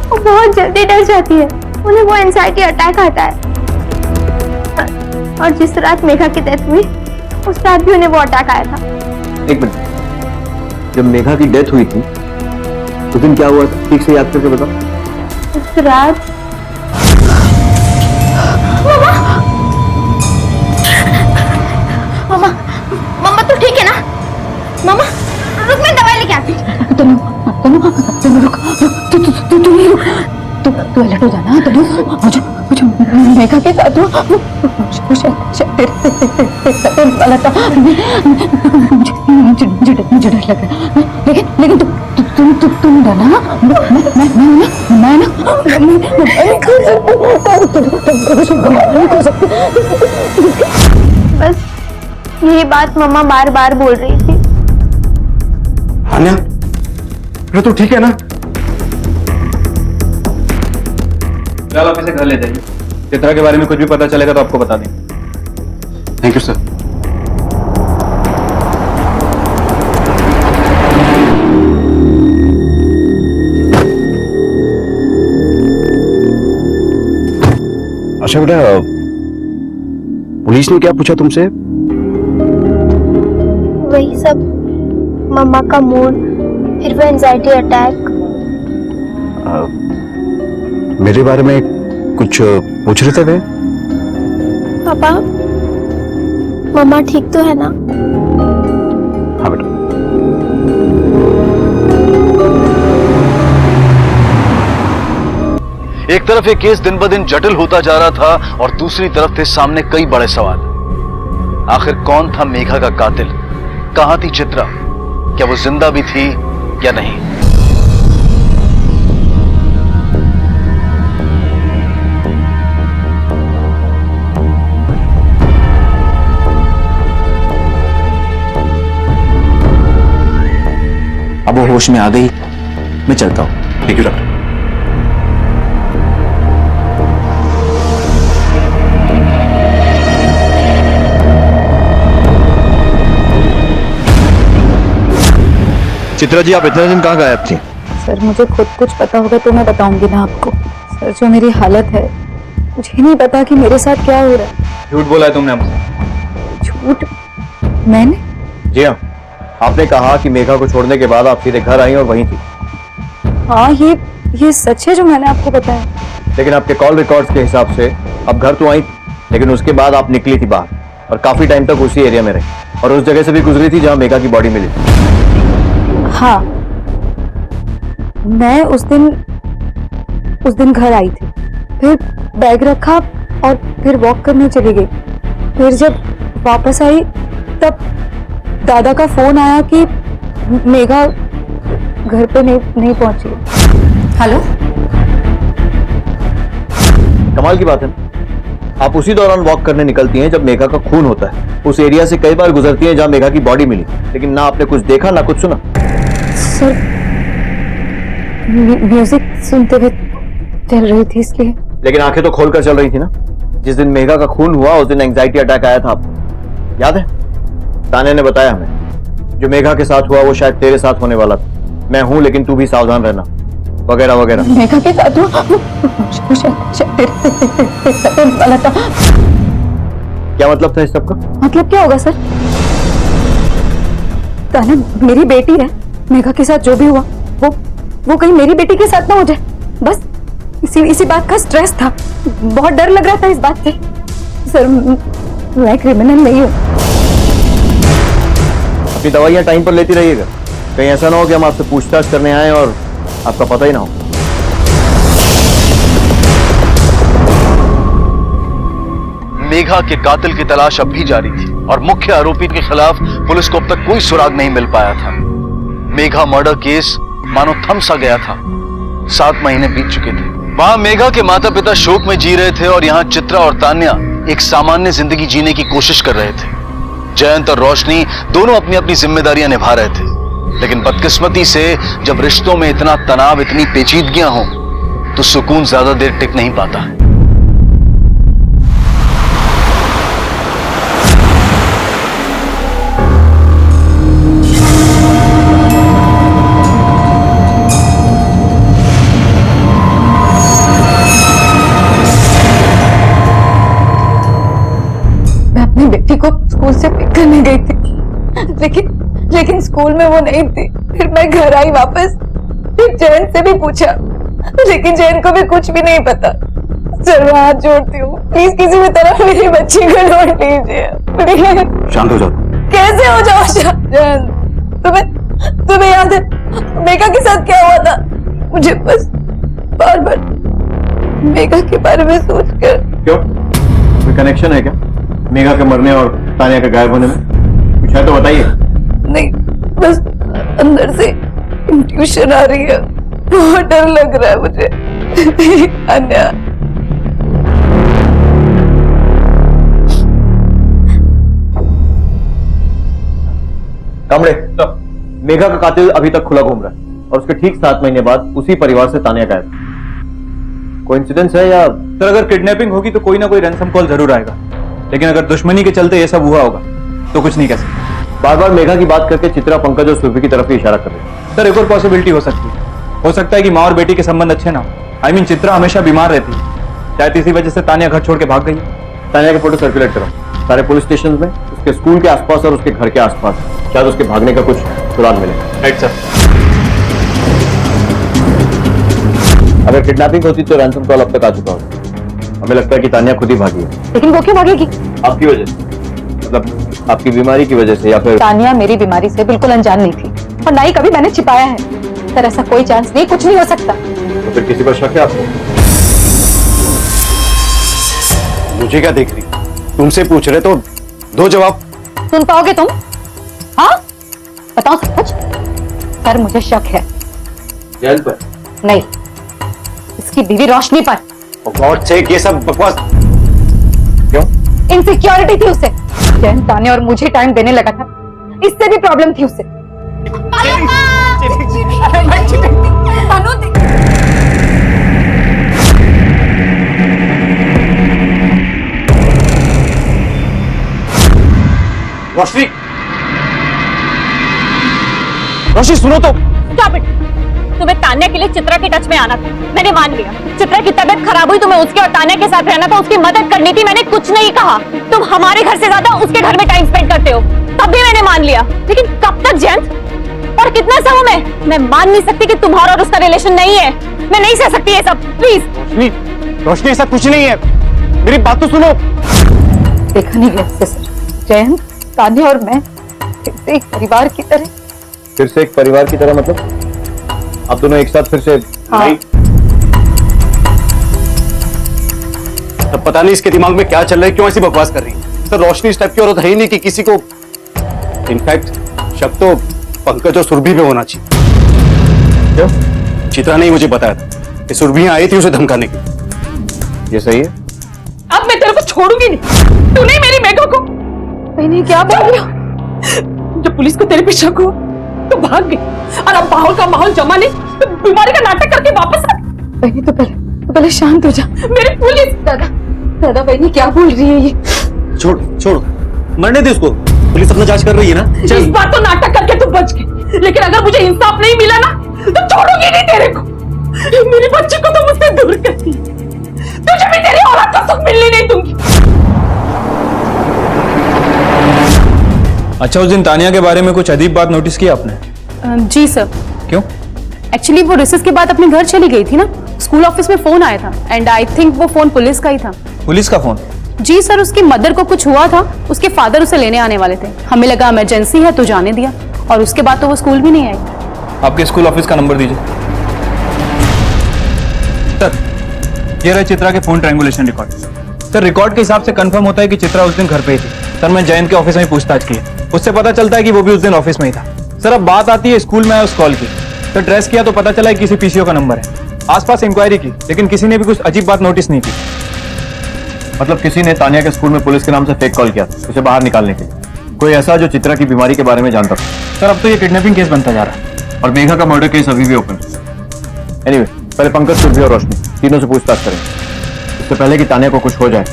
वो बहुत जल्दी डर जाती है, उन्हें वो एंजाइटी अटैक आता है। और जिस रात मेघा की डेथ हुई उस रात भी उन्हें वो अटैक आया था। एक मिनट, जब मेघा की डेथ हुई थी उस दिन क्या हुआ था, ठीक से याद करके बताओ। उस रात मम्मा मम्मा तो ठीक है ना? मम्मा रुक, मैं दवाई लेके आती हूँ। तनु रुक, तू अलर्ट हो जाना। तनु मुझे मेघा के साथ मुझे डर लग रहा है, लेकिन तुम डरना, मैं बस यही बात मम्मा बार बार बोल रही थी। तान्या अरे तू ठीक है ना? फिलहाल आप इसे घर ले जाइए, चित्रा के बारे में कुछ भी पता चलेगा तो आपको बता देंगे। Thank you sir. अच्छा बेटा, पुलिस ने क्या पूछा तुमसे? वही सब, मम्मा का मूड, फिर वो एंजाइटी अटैक। मेरे बारे में कुछ पूछ रहे थे वे? पापा मम्मा ठीक तो है ना? हाँ बेटा। एक तरफ ये केस दिन ब दिन जटिल होता जा रहा था, और दूसरी तरफ थे सामने कई बड़े सवाल। आखिर कौन था मेघा का कातिल? कहां थी चित्रा? क्या वो जिंदा भी थी या नहीं? अब वो होश में आ गई, मैं चलता हूं। Thank you doctor. Chitra ji आप इतने दिन कहाँ गायब थी? सर मुझे खुद कुछ पता होगा तो मैं बताऊंगी ना आपको। सर जो मेरी हालत है, मुझे नहीं पता कि मेरे साथ क्या हो रहा है। झूठ बोला है तुमने हमसे। झूठ? मैंने? जी हाँ, आपने कहा कि मेघा को छोड़ने के बाद आप सीधे घर आई और वहीं थी। हाँ ये सच है जो मैंने आपको बताया। लेकिन आपके कॉल रिकॉर्ड्स के हिसाब से आप घर तो आई, लेकिन उसके बाद आप निकली थी बाहर और काफी टाइम तक उसी एरिया में रही, और उस जगह से भी गुजरी थी जहाँ मेघा की बॉडी मिली। हाँ मैं उस दिन घर आई थी, फिर बैग रखा और फिर वॉक करने चली गई। फिर जब वापस आई तब दादा का फोन आया कि मेघा घर पे नहीं पहुंची। हेलो, कमाल की बात है, आप उसी दौरान वॉक करने निकलती हैं जब मेघा का खून होता है। उस एरिया से कई बार गुजरती हैं जहां मेघा की बॉडी मिली, लेकिन ना आपने कुछ देखा ना कुछ सुना। सर म्यूजिक सुनते हुए चल रही थी इसलिए। लेकिन आंखें तो खोलकर चल रही थी ना, जिस दिन मेघा का खून हुआ उस दिन एंजाइटी अटैक आया था आपको, याद है? तान्या ने बताया हमें जो मेघा के साथ हुआ वो शायद तेरे साथ होने वाला था। मैं हूं लेकिन तू भी सावधान रहना, वगैरह वगैरह। मेघा के साथ हुआ वाला था। क्या मतलब था इस सब का? मतलब क्या होगा सर? तान्या मेरी बेटी है, मेघा के साथ जो भी हुआ वो कहीं मेरी बेटी के साथ ना हो जाए, बस इसी बात का स्ट्रेस था। बहुत डर लग रहा था इस बात से। सर मैं क्रिमिनल नहीं हूँ। अपनी दवाइयां टाइम पर लेती रहिएगा, कहीं ऐसा ना हो कि हम आपसे पूछताछ करने आए और आपका पता ही ना हो। मेघा के कातिल की तलाश अब भी जारी थी और मुख्य आरोपी के खिलाफ पुलिस को अब तक कोई सुराग नहीं मिल पाया था। मेघा मर्डर केस मानो थम सा गया था। 7 महीने बीत चुके थे। वहां मेघा के माता पिता शोक में जी रहे थे और यहाँ चित्रा और तान्या एक सामान्य जिंदगी जीने की कोशिश कर रहे थे। जयंत और रोशनी दोनों अपनी अपनी जिम्मेदारियां निभा रहे थे, लेकिन बदकिस्मती से जब रिश्तों में इतना तनाव, इतनी पेचीदगियां हों, तो सुकून ज्यादा देर टिक नहीं पाता है। बेटी को स्कूल से पिक करने गई थी, लेकिन स्कूल में वो नहीं थी। फिर मैं घर आई वापस, फिर जयंत से भी पूछा, लेकिन जयंत को भी कुछ भी नहीं पता। सर मैं हाथ जोड़ती हूँ, प्लीज किसी भी तरह मेरी बच्ची को ढूंढ लीजिए, प्लीज। शांत हो जाओ। कैसे हो जाओ जयंत? तुम्हें याद है मेघा के साथ क्या हुआ था? मुझे बस बार बार मेघा के बारे में सोचकर। क्यों, कोई कनेक्शन है क्या मेघा के मरने और तान्या के गायब होने में? कुछ है तो बताइए। नहीं, बस अंदर से इंट्यूशन आ रही है, बहुत डर लग रहा है मुझे। अन्या कामड़े, मेघा का कातिल अभी तक खुला घूम रहा है और उसके ठीक 7 महीने बाद उसी परिवार से तान्या गायब। कोइंसिडेंस है या? सर अगर किडनैपिंग होगी तो कोई ना कोई रैंसम कॉल जरूर आएगा, लेकिन अगर दुश्मनी के चलते ये सब हुआ होगा तो कुछ नहीं कह सकते। बार बार मेघा की बात करके चित्रा, पंकज और सुरभि की तरफ ही इशारा कर रहे हैं। सर एक और पॉसिबिलिटी हो सकती है, हो सकता है कि माँ और बेटी के संबंध अच्छे ना हो। चित्रा हमेशा बीमार रहती है, शायद इसी वजह से तान्या घर छोड़ के भाग गई। तान्या के फोटो सर्कुलेट करो सारे पुलिस स्टेशन में, उसके स्कूल के आसपास और उसके घर के आसपास, शायद उसके भागने का कुछ सुराग मिले। Right sir. अगर किडनैपिंग होती तो रैंसम कॉल अब तक आ चुका होता। हमें लगता है कि तान्या खुद ही भागी है। लेकिन वो क्यों भागेगी? आपकी वजह से, मतलब आपकी बीमारी की वजह से, या फिर? तान्या मेरी बीमारी से बिल्कुल अनजान नहीं थी और ना ही कभी मैंने छिपाया है। सर ऐसा कोई चांस नहीं, कुछ नहीं हो सकता। तो फिर किसी पर शक है आपको? मुझे क्या देख रही? तुमसे पूछ रहे तो दो जवाब। सुन पाओगे तुम? हाँ बताओ सब कुछ। सर मुझे शक है। जयंत पर? नहीं, इसकी बीवी रोशनी पर। गॉड सेक, ये सब बकवास क्यों? इनसिक्योरिटी थी उसे। जयंत तान्या और मुझे टाइम देने लगा था, इससे भी प्रॉब्लम थी उसे। रोशनी, रोशनी सुनो तो। Stop it! तुम्हें तान्या के लिए चित्रा के टच में आना था, मैंने मान लिया। चित्रा की तबीयत खराब हुई, तुम्हें उसके और तान्या के साथ रहना था, उसकी मदद करनी थी, मैंने कुछ नहीं कहा। तुम हमारे घर से ज्यादा उसके घर में टाइम स्पेंड करते हो, तब भी मैंने मान लिया। लेकिन कब तक जयंत? और कितना सहूं मैं मान नहीं सकती कि तुम्हारा और उसका रिलेशन नहीं है। मैं नहीं सह सकती ये सब, प्लीज। रोशनी, रोशनी ऐसा कुछ नहीं है, मेरी बात तो सुनो। देखा नहीं गया सर, जयंत तान्या और मैं फिर से एक परिवार की तरह। फिर से एक परिवार की तरह मतलब आप दोनों एक साथ फिर से? हाँ। अब पता नहीं इसके दिमाग में क्या चल रहा है, क्यों ऐसी बकवास कर रही है। सर रोशनी इस टाइप की औरत है ही नहीं कि किसी को, इनफैक्ट शक तो पंकज और सुरभि पे होना चाहिए। क्यों? चित्रा ने मुझे बताया था कि सुरभि आई थी उसे धमकाने की। ये सही है? अब मैं तेरे को छोड़ूंगी नहीं। तूने मेरी मेघा को। मैंने क्या बोल दिया? जब पुलिस को तेरे पे शक हो तो भाग गई, और अब माहौल का माहौल जमा नहीं तो बीमारी का नाटक करके वापस आ। बहनी तो पहले शांत हो जा। मेरी पुलिस दादा दादा बहनी क्या बोल रही है ये? छोड़ छोड़, मरने दे उसको, पुलिस अपना जांच कर रही है ना। चल। इस बार तो नाटक करके तू बच गई, लेकिन अगर मुझे इंसाफ नहीं मिला ना तो छोड़ूंगी नहीं तेरे को। मेरी बच्ची को तो मुझसे दूर कर दी, तुझे भी तेरी औलाद का सुख मिलने नहीं दूंगी। अच्छा, उस दिन तानिया के बारे में कुछ अजीब बात नोटिस की आपने? जी सर। क्यों? एक्चुअली वो रिसेस के बाद अपने घर चली गई थी ना, स्कूल ऑफिस में फोन आया था एंड आई थिंक वो फोन पुलिस का ही था। पुलिस का फोन? जी सर, उसकी मदर को कुछ हुआ था, उसके फादर उसे लेने आने वाले थे, हमें लगा इमरजेंसी है तो जाने दिया, और उसके बाद तो वो स्कूल भी नहीं आई। आपके स्कूल ऑफिस का नंबर दीजिए। सर, ये रहा चित्रा के phone triangulation record. Sir, record के हिसाब से कंफर्म होता है कि चित्रा उस दिन घर पे ही थी। सर, मैं जयंत के ऑफिस में पूछताछ की, उससे पता चलता है कि वो भी उस दिन ऑफिस में ही था। सर, अब बात आती है स्कूल में आए उस कॉल की। सर, ट्रेस किया तो पता चला किसी पीसीओ का नंबर है। आसपास इंक्वायरी की, लेकिन किसी ने भी कुछ अजीब बात नोटिस नहीं की। मतलब किसी ने तानिया के स्कूल में पुलिस के नाम से फेक कॉल किया था उसे बाहर निकालने के लिए, कोई ऐसा जो चित्रा की बीमारी के बारे में जानता था। सर, अब तो ये किडनैपिंग केस बनता जा रहा है और मेघा का मर्डर केस अभी भी ओपन। एनीवे, पहले पंकज, सुरभि और रोशनी तीनों से पूछताछ करें। इससे पहले कि तानिया को कुछ हो जाए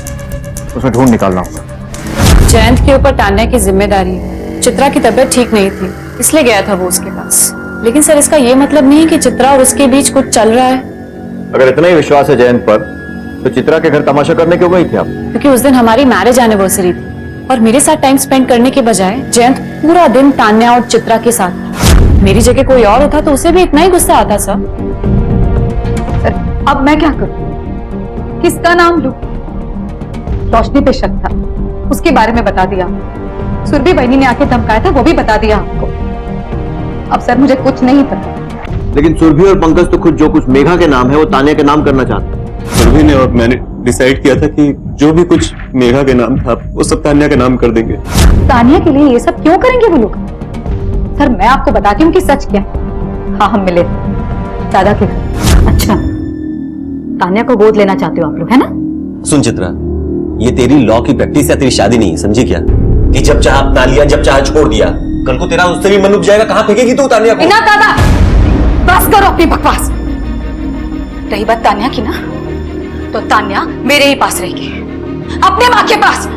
उसमें ढूंढ निकालना होगा। जयंत के ऊपर तानिया की जिम्मेदारी है। चित्रा की तबीयत ठीक नहीं थी, इसलिए गया था वो उसके पास। लेकिन सर, इसका ये मतलब नहीं कि चित्रा और उसके बीच कुछ चल रहा है। अगर इतना ही विश्वास है जयंत पर, तो चित्रा के घर तमाशा करने क्यों गई थी आप? क्योंकि उस दिन हमारी मैरिज एनिवर्सरी थी और मेरे साथ टाइम स्पेंड करने के बजाय जयंत पूरा दिन तान्या और चित्रा के साथ। मेरी जगह कोई और होता तो उसे भी इतना ही गुस्सा आता सर। अब मैं क्या करूं? किसका नाम लूं? रोशनी पे शक था, उसके बारे में बता दिया। सुरभि बहनी ने आके धमकाया था, वो भी बता दिया आपको। अब सर मुझे कुछ नहीं पता। लेकिन सुरभि और पंकज तो खुद जो कुछ मेघा के नाम है वो तानिया के नाम करना चाहते हैं। सुरभि ने और मैंने डिसाइड किया था कि जो भी कुछ मेघा के नाम था वो सब तानिया के नाम कर देंगे। तानिया के लिए ये सब क्यों करेंगे वो लोग? सर, मैं आपको बताती हूँ कि सच क्या। हाँ, हम मिले दादा के घर। अच्छा, तानिया को गोद लेना चाहते हो आप लोग, है ना? सुन चित्रा, ये तेरी लॉ की प्रैक्टिस या तेरी शादी नहीं है, समझी क्या? कि जब चाह अपना लिया, जब चाह छोड़ दिया। कल को तेरा उससे भी मन उठ जाएगा, कहां फेंकेगी तू तानिया को? ना दादा, बस करो अपनी बकवास। रही बात तानिया की ना, तो तानिया मेरे ही पास रहेगी, अपने माँ के पास।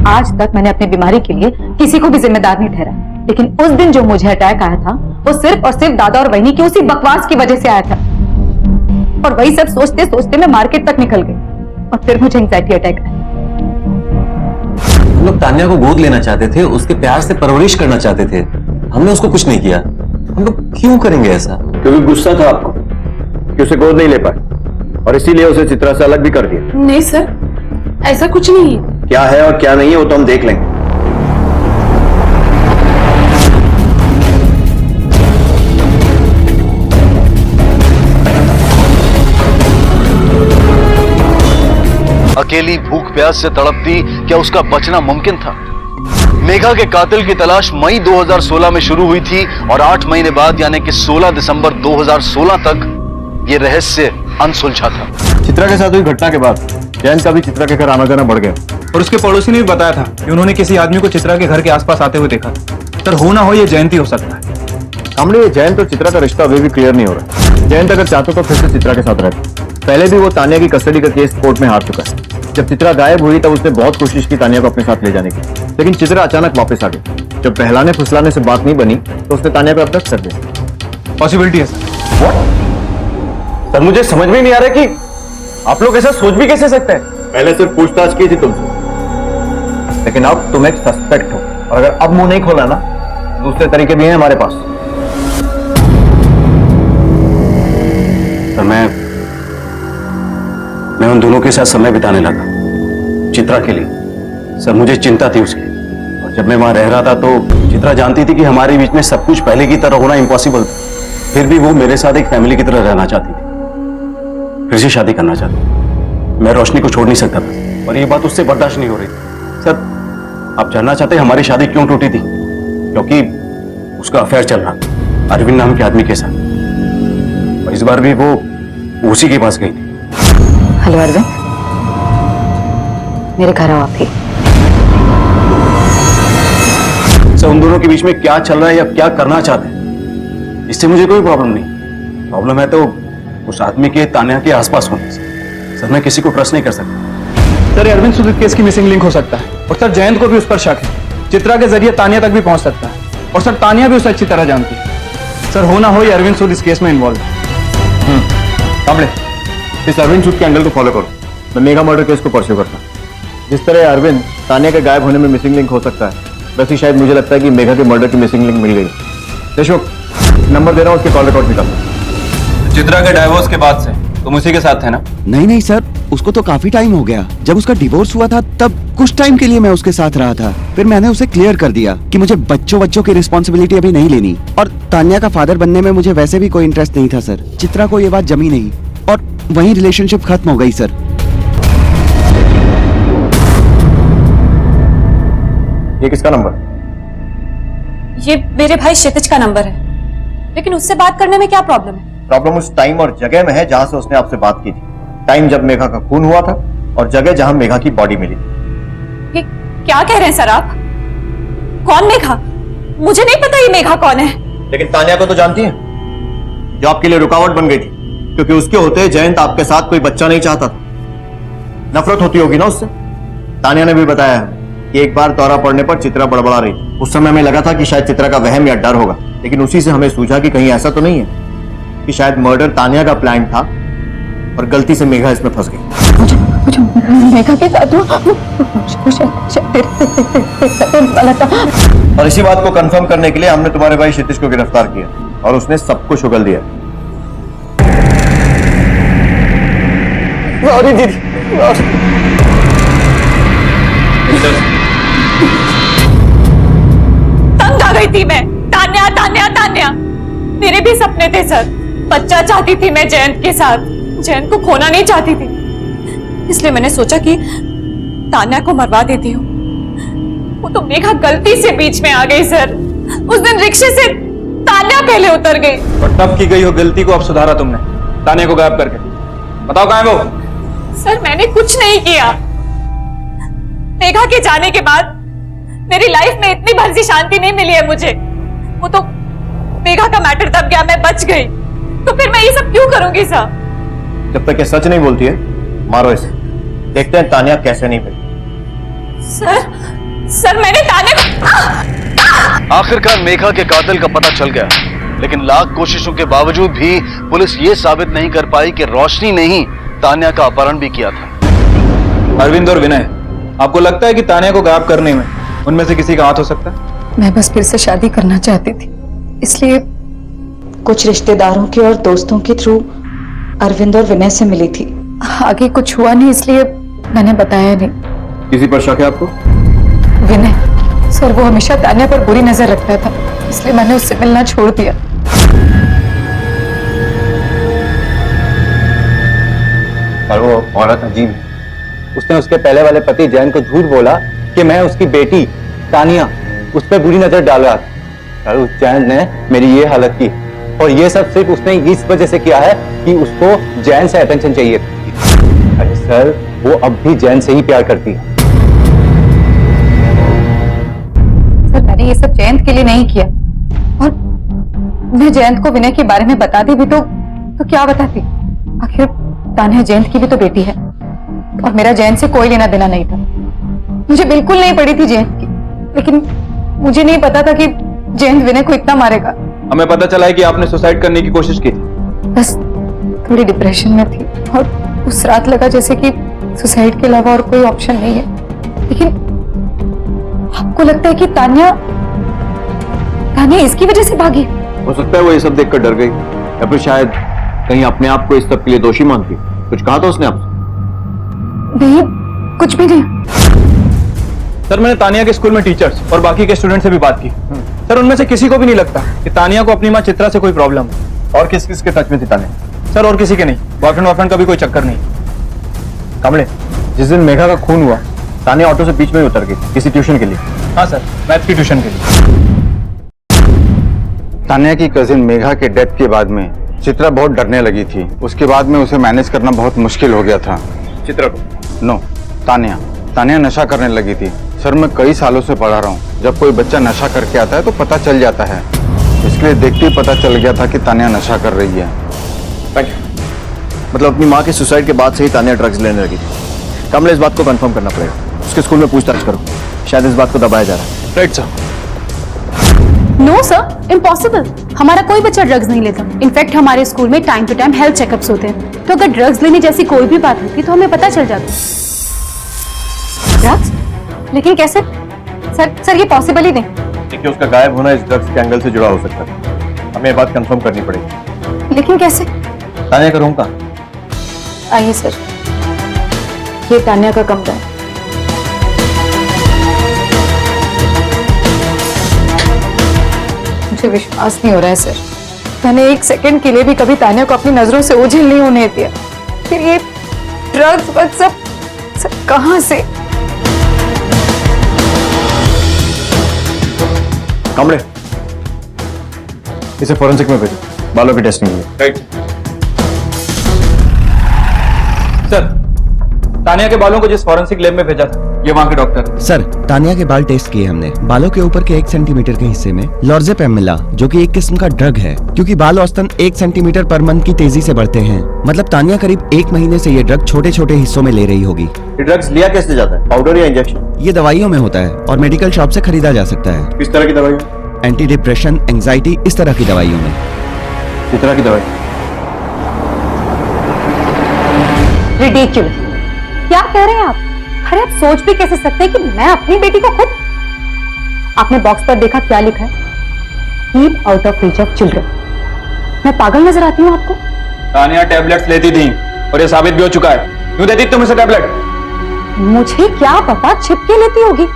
आज तक मैंने अपनी बीमारी के लिए किसी को भी जिम्मेदार नहीं ठहरा, लेकिन उस दिन जो मुझे अटैक आया था वो सिर्फ और सिर्फ दादा और बहनी की उसी बकवास की वजह से आया था। और वही सब सोचते सोचते मैं मार्केट तक निकल गई और फिर मुझे एंजाइटी अटैक आया। हम लोग तानिया को गोद लेना चाहते थे, उसके प्यार से परवरिश करना चाहते थे। हमने उसको कुछ नहीं किया। हम लोग क्यों करेंगे ऐसा? क्योंकि गुस्सा था आपको कि उसे गोद नहीं ले पाए, और इसीलिए उसे चित्रा से अलग भी कर दिया। नहीं सर, ऐसा कुछ नहीं है। क्या है और क्या नहीं है वो तो हम देख लेंगे। अकेली भूख प्यास से तड़पती, क्या उसका बचना मुमकिन था? मेघा के कातिल की तलाश मई 2016 में शुरू हुई थी और 8 महीने बाद यानी कि 16 दिसंबर 2016 तक ये रहस्य अनसुलझा था। चित्रा के साथ हुई घटना के बाद जयंत का भी चित्रा के घर आना जाना बढ़ गया, और उसके पड़ोसी ने भी बताया था कि उन्होंने किसी आदमी को चित्रा के घर के आसपास आते हुए देखा। सर, हो ना हो ये जयंत ही हो सकता है। हमने ये जयंत और चित्रा का रिश्ता अभी भी क्लियर नहीं हो रहा। जयंत अगर चाहता तो फिर से चित्रा के साथ रहता। पहले भी वो तानिया की कस्टडी का केस कोर्ट में हार चुका है। जब चित्रा गायब हुई तब उसने बहुत कोशिश की तानिया को अपने साथ ले जाने की, लेकिन चित्रा अचानक वापस आ गई। जब बहलाने फुसलाने से बात नहीं बनी तो उसने तानिया को अब्डक्ट कर दिया। पॉसिबिलिटी है सर। सर, मुझे समझ में नहीं आ रहा कि आप लोग ऐसा सोच भी कैसे सकते हैं। पहले सिर्फ पूछताछ की थी तुमसे, लेकिन अब तुम एक सस्पेक्ट हो, और अगर अब मुंह नहीं खोला ना, दूसरे तरीके भी हैं हमारे पास। तो मैं उन दोनों के साथ समय बिताने लगा, चित्रा के लिए। सर, मुझे चिंता थी उसकी, और जब मैं वहां रह रहा था तो चित्रा जानती थी कि हमारे बीच में सब कुछ पहले की तरह होना इम्पॉसिबल था। फिर भी वो मेरे साथ एक फैमिली की तरह रहना चाहती थी, फिर से शादी करना चाहती थी। मैं रोशनी को छोड़ नहीं सकता था, और ये बात उससे बर्दाश्त नहीं हो रही। सर, आप जानना चाहते हैं हमारी शादी क्यों टूटी थी? क्योंकि उसका अफेयर चल रहा था अरविंद नाम के आदमी के साथ, और इस बार भी वो उसी के पास गई थी। हेलो अरविंद, मेरे घर आओ आप ही। सर, उन दोनों के बीच में क्या चल रहा है या क्या करना चाहते हैं, इससे मुझे कोई प्रॉब्लम नहीं। प्रॉब्लम है तो उस आदमी के तानिया के आसपास होने से। सर, मैं किसी को ट्रस्ट नहीं कर सकता। सर ये अरविंद सूद केस की मिसिंग लिंक हो सकता है और सर जयंत को भी उस पर शक है। चित्रा के जरिए तानिया तक भी पहुंच सकता है और सर तानिया भी उसे अच्छी तरह जानती है। सर हो ना हो ये अरविंद सूद इस केस में इन्वॉल्व है। कांबले, इस अरविंद सूद के एंगल को फॉलो करो। मैं मेगा मर्डर केस को परस्यू करता हूं। जिस तरह अरविंद तानिया के गायब होने में मिसिंग लिंक हो सकता है, वैसे शायद मुझे लगता है कि मेघा के मर्डर की मिसिंग लिंक मिल गई। देशमुख, नंबर दे रहा हूं, उसके कॉल रिकॉर्ड निकालो। चित्रा के डाइवोर्स के बाद से तुम उसी के साथ थे ना? नहीं सर, उसको तो काफी टाइम हो गया। जब उसका डिवोर्स हुआ था तब कुछ टाइम के लिए मैं उसके साथ रहा था, फिर मैंने उसे क्लियर कर दिया कि मुझे बच्चों की रिस्पॉन्सिबिलिटी अभी नहीं लेनी, और तान्या का फादर बनने में मुझे वैसे भी कोई इंटरेस्ट नहीं था सर। चित्रा को ये बात जमी नहीं और वहीं रिलेशनशिप खत्म हो गई सर। ये किसका नंबर? ये मेरे भाई क्षितिज का नंबर है, लेकिन उससे बात करने में क्या प्रॉब्लम है? प्रॉब्लम उस टाइम और जगह में है जहां से उसने आपसे बात की थी। टाइम जब मेघा का खून हुआ था और जगह जहां मेघा की बॉडी मिली। ये क्या कह रहे हैं सर आप? कौन मेघा? मुझे नहीं पता ये मेघा कौन है। लेकिन तानिया को तो जानती हैं, जो आपके लिए रुकावट बन गई थी, क्योंकि उसके होते जयंत आपके साथ कोई बच्चा नहीं चाहता था। नफरत होती होगी ना उससे। तानिया ने भी बताया है कि एक बार दौरा पड़ने पर चित्रा बड़बड़ा रही थी। उस समय हमें लगा था कि शायद चित्रा का वहम या डर होगा, लेकिन उसी से हमें सूझा कि कहीं ऐसा तो नहीं है कि शायद मर्डर तानिया का प्लान था और गलती से मेघा इसमें फंस गई। मेघा के साथ और इसी बात को कंफर्म करने के लिए हमने तुम्हारे भाई क्षितिज को गिरफ्तार किया और उसने सब कुछ उगल दिया। सॉरी दीदी। तंग आ गई थी मैं। तान्या तान्या तान्या, मेरे भी सपने थे सर। बच्चा चाहती थी मैं जयंत के साथ, जयंत को खोना नहीं चाहती थी, इसलिए मैंने सोचा कि तान्या को मरवा देती हूँ। वो तो मेघा गलती से बीच में आ गई सर। उस दिन रिक्शे से तान्या पहले उतर गई। और तब की गई हो गलती को अब सुधारा तुमने, तानिया को गायब करके। बताओ कहाँ है वो? सर मैंने कुछ नहीं किया। मेघा के जाने के बाद मेरी लाइफ में इतनी भर सी शांति नहीं मिली है मुझे। वो तो मेघा का मैटर दब गया, मैं बच गई, तो फिर मैं ये सब क्यों करूंगी सर? जब तक ये सच नहीं बोलती है, मारो इसे। देखते हैं तानिया कैसे नहीं मिली। सर मैंने तान्या को... आखिरकार मेघा के कातिल का पता चल गया, लेकिन लाख कोशिशों के बावजूद भी पुलिस ये साबित नहीं कर पाई कि रोशनी ने ही तान्या का अपहरण भी किया था। अरविंद और विनय, आपको लगता है कि तानिया को गायब करने में उनमें से किसी का हाथ हो सकता है? मैं बस फिर से शादी करना चाहती थी, इसलिए कुछ रिश्तेदारों के और दोस्तों के थ्रू अरविंद और विनय से मिली थी। आगे कुछ हुआ नहीं, इसलिए मैंने बताया नहीं। किसी पर शक है आपको? विनय सर, वो हमेशा तान्या पर बुरी नजर रखता था, इसलिए मैंने उससे मिलना छोड़ दिया। पर वो औरत अजीब है। उसने उसके पहले वाले पति जयंत को झूठ बोला कि मैं उसकी बेटी तानिया उस पर बुरी नजर डाल रहा था। उस जयंत ने मेरी ये हालत की, और ये सब सिर्फ उसने इस वजह से किया है कि उसको जयंत से अटेंशन चाहिए। अरे सर, वो अब भी जयंत से ही प्यार करती है। सर मैंने ये सब जयंत के लिए नहीं किया, और मैं जयंत को विनय के बारे में बताती भी तो क्या बताती? आखिर तान्या जयंत की भी तो बेटी है, और मेरा जयंत से कोई लेना देना नहीं था। मुझे बिल्कुल नहीं पड़ी थी जयंत की, लेकिन मुझे नहीं पता था कि जयंत विनय को इतना मारेगा। हमें पता चला है कि आपने सुसाइड करने की कोशिश की थी। बस थोड़ी डिप्रेशन में थी, और उस रात लगा जैसे कि सुसाइड के अलावा और कोई ऑप्शन नहीं है। लेकिन आपको लगता है कि तान्या इसकी वजह से भागी? हो सकता है वो ये सब देखकर डर गई, या फिर शायद कहीं अपने आप को इस सब के लिए दोषी मानती। कुछ कहा था उसने आपसे? नहीं, कुछ भी नहीं। सर मैंने तानिया के स्कूल में टीचर्स और बाकी के स्टूडेंट से भी बात की। सर उनमें से किसी को भी नहीं लगता कि तानिया को अपनी मां चित्रा से कोई प्रॉब्लम है। और किस किस के टच में थी तानिया? सर और किसी के नहीं, बॉयफ्रेंड का भी कोई चक्कर नहीं। कमले, जिस दिन मेघा का खून हुआ, तानिया ऑटो से बीच में ही उतर गई किसी ट्यूशन के लिए। हाँ सर, मैथ की ट्यूशन के लिए। तानिया की कजिन मेघा के डेथ के बाद में चित्रा बहुत डरने लगी थी। उसके बाद में उसे मैनेज करना बहुत मुश्किल हो गया था। चित्रा को? नो, तानिया नशा करने लगी थी। सर मैं कई सालों से पढ़ा रहा हूँ, जब कोई बच्चा नशा करके आता है तो पता चल जाता है। इसके लिए देखते ही पता चल गया था कि तानिया नशा कर रही है। मतलब अपनी माँ के सुसाइड के बाद से ही तानिया ड्रग्स लेने लगी थी? कमलेश, इस बात को कंफर्म करना पड़ेगा। उसके स्कूल में पूछताछ करो, शायद इस बात को दबाया जा रहा है। Right sir. No sir, impossible. हमारा कोई बच्चा ड्रग्स नहीं लेता। इनफैक्ट हमारे स्कूल में time to time health checkups होते हैं, तो अगर ड्रग्स लेने जैसी कोई भी बात होती तो हमें पता चल जाता। ड्रग्स? लेकिन कैसे? सर ये पॉसिबल ही नहीं। देखिए, उसका गायब होना इस ड्रग्स के एंगल से जुड़ा हो सकता है। हमें ये बात कंफर्म करनी पड़ेगी। लेकिन कैसे? तानिया का रूम कहाँ? आइए सर, ये तानिया का कमरा है। मुझे विश्वास नहीं हो रहा है सर, मैंने एक सेकंड के लिए भी कभी तानिया को अपनी नजरों से ओझल नहीं होने दिया। फिर ये ड्रग्स वक्त सब कहां से? कमरे, इसे फोरेंसिक में भेजो, बालों की टेस्टिंग के लिए। Right sir. तानिया के बालों को जिस फॉरेंसिक लैब में भेजा था, ये वहां के डॉक्टर। सर, तानिया के बाल टेस्ट किए हमने। बालों के ऊपर के 1 सेंटीमीटर के हिस्से में लॉर्जेपैम मिला, जो कि एक किस्म का ड्रग है, क्योंकि बाल औसतन 1 सेंटीमीटर पर मंथ की तेजी से बढ़ते हैं। मतलब तानिया करीब 1 महीने से ये ड्रग छोटे छोटे हिस्सों में ले रही होगी। ये ड्रग्स लिया कैसे जाता है, पाउडर या इंजेक्शन? ये दवाइयों में होता है और मेडिकल शॉप से खरीदा जा सकता है। किस तरह की दवाई? एंटी डिप्रेशन, एंग्जाइटी, इस तरह की दवाइयों में। किस तरह की दवाई? रिडिक्युलस। क्या कह रहे हैं आप? अरे आप सोच भी कैसे सकते हैं कि मैं अपनी बेटी को खुद। आपने बॉक्स पर देखा क्या लिखा है? Keep out of reach of children. मैं पागल नजर आती हूँ आपको? तानिया टैबलेट्स लेती थी और ये साबित भी हो चुका है। क्यों देती तुम इसे टैबलेट? मुझे क्या पता, छिपके लेती होगी।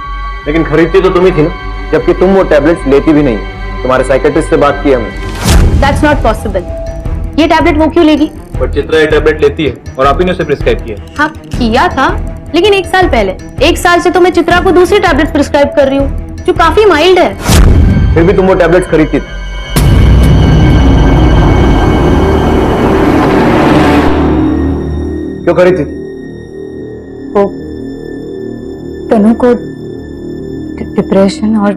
लेकिन खरीदती तो तुम ही थी ना, जबकि तुम वो टैबलेट्स लेती भी नहीं। तुम्हारे साइकियाट्रिस्ट से बात की हमने। That's not possible. ये टैबलेट वो क्यों लेगी? पर चित्रा ये टैबलेट लेती है और आप ही ने उसे प्रिस्क्राइब किया। हाँ किया था, लेकिन 1 साल पहले। 1 साल से तो मैं चित्रा को दूसरी टैबलेट प्रिस्क्राइब कर रही हूँ, जो काफी माइल्ड है। फिर भी तुम वो टैबलेट्स खरीदती थी। क्यों खरीदती थी? वो तनु को डिप्रेशन और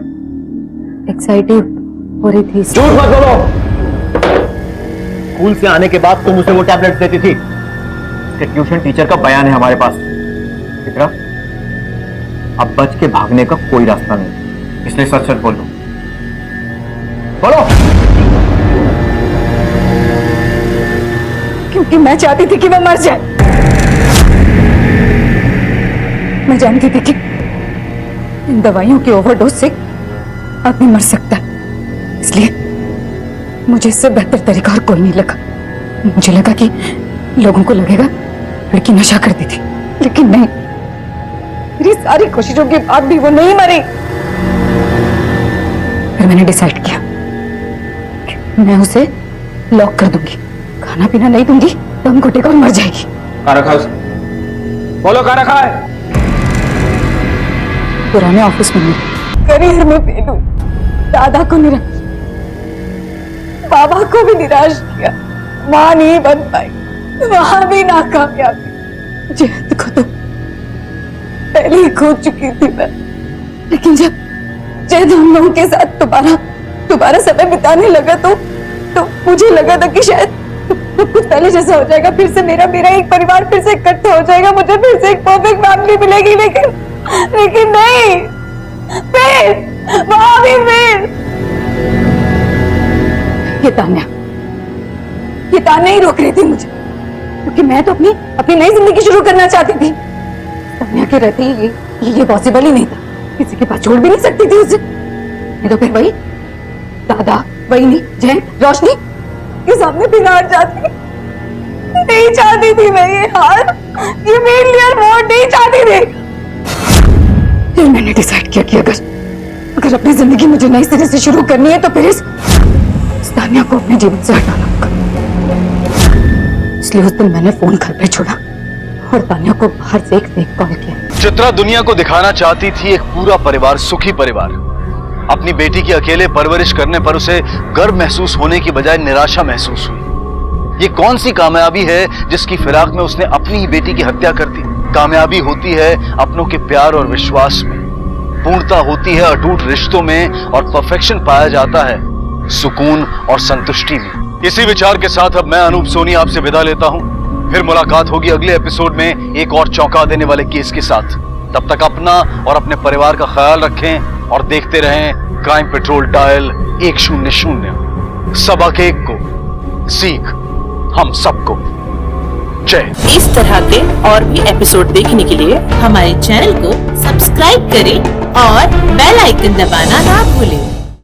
एक्साइटी हो रही थी। झूठ मत बोलो। स्कूल से आने के बाद तुम उसे वो टैबलेट्स देती थी। उसके ट्यूशन टीचर का बयान है हमारे पास। चित्रा, अब बच के भागने का कोई रास्ता नहीं, इसलिए सच सच बोलो। बोलो। क्योंकि मैं चाहती थी कि वो मर जाए। मैं जानती थी कि इन दवाइयों की ओवरडोज से आदमी मर सकता है, इसलिए मुझे इससे बेहतर तरीका और कोई नहीं लगा। मुझे लगा कि लोगों को लगेगा लड़की नशा करती थी, लेकिन नहीं। मेरी सारी कोशिशों के बाद भी वो नहीं मरी। फिर मैंने डिसाइड किया कि मैं उसे लॉक कर दूंगी, खाना पीना नहीं दूंगी, दम घुटेगा और मर जाएगी। कहाँ रखा उसे? बोलो कहाँ रखा है? पुराने ऑफिस में करियर में फेल हुई, दादा को निराश, बाबा को भी निराश किया, मां नहीं बन पाई, वहां भी नाकामयाबी। जयंत को तो पहले ही खो चुकी थी मैं, लेकिन जब हम लोगों के साथ दोबारा समय बिताने लगा तो मुझे लगा था कि शायद कुछ पहले जैसा हो जाएगा, फिर से मेरा एक परिवार फिर से इकट्ठा हो जाएगा, मुझे फिर से एक परफेक्ट फैमिली मिलेगी। लेकिन नहीं, फिर वहां भी फिर ये तान्या ही रोक रही थी मुझे, क्योंकि मैं तो अपनी नई जिंदगी शुरू करना चाहती थी। तान्या के रहते ही ये पॉसिबल ही नहीं था, किसी के पास छोड़ भी नहीं सकती थी उसे। नहीं तो फिर वही दादा, वही नहीं जैन, रोशनी के सामने फिर हार जाती। नहीं चाहती थी मैं ये हार, ये फेलियर मोड नहीं चाहती थी। फिर मैंने डिसाइड किया कि अगर अपनी जिंदगी मुझे नए सिरे से शुरू करनी है तो फिर इस तान्या को अपने जीवन से हटाना होगा। इसलिए उस दिन मैंने फोन घर पे छोड़ा और तान्या को बाहर से एक फेक कॉल किया। चित्रा दुनिया को दिखाना चाहती थी एक पूरा परिवार, सुखी परिवार। अपनी बेटी की अकेले परवरिश करने पर उसे गर्व महसूस होने की बजाय निराशा महसूस हुई। ये कौन सी कामयाबी है जिसकी फिराक में उसने अपनी ही बेटी की हत्या कर दी? कामयाबी होती है अपनों के प्यार और विश्वास में, पूर्णता होती है अटूट रिश्तों में, और परफेक्शन पाया जाता है सुकून और संतुष्टि में। इसी विचार के साथ अब मैं अनूप सोनी आपसे विदा लेता हूं। फिर मुलाकात होगी अगले एपिसोड में एक और चौंका देने वाले केस के साथ। तब तक अपना और अपने परिवार का ख्याल रखें और देखते रहें क्राइम पेट्रोल डायल 100। सबक एक को, सीख हम सबको। जय। इस तरह के और भी एपिसोड देखने के लिए हमारे चैनल को सब्सक्राइब करें और बेल आइकन दबाना ना भूलें।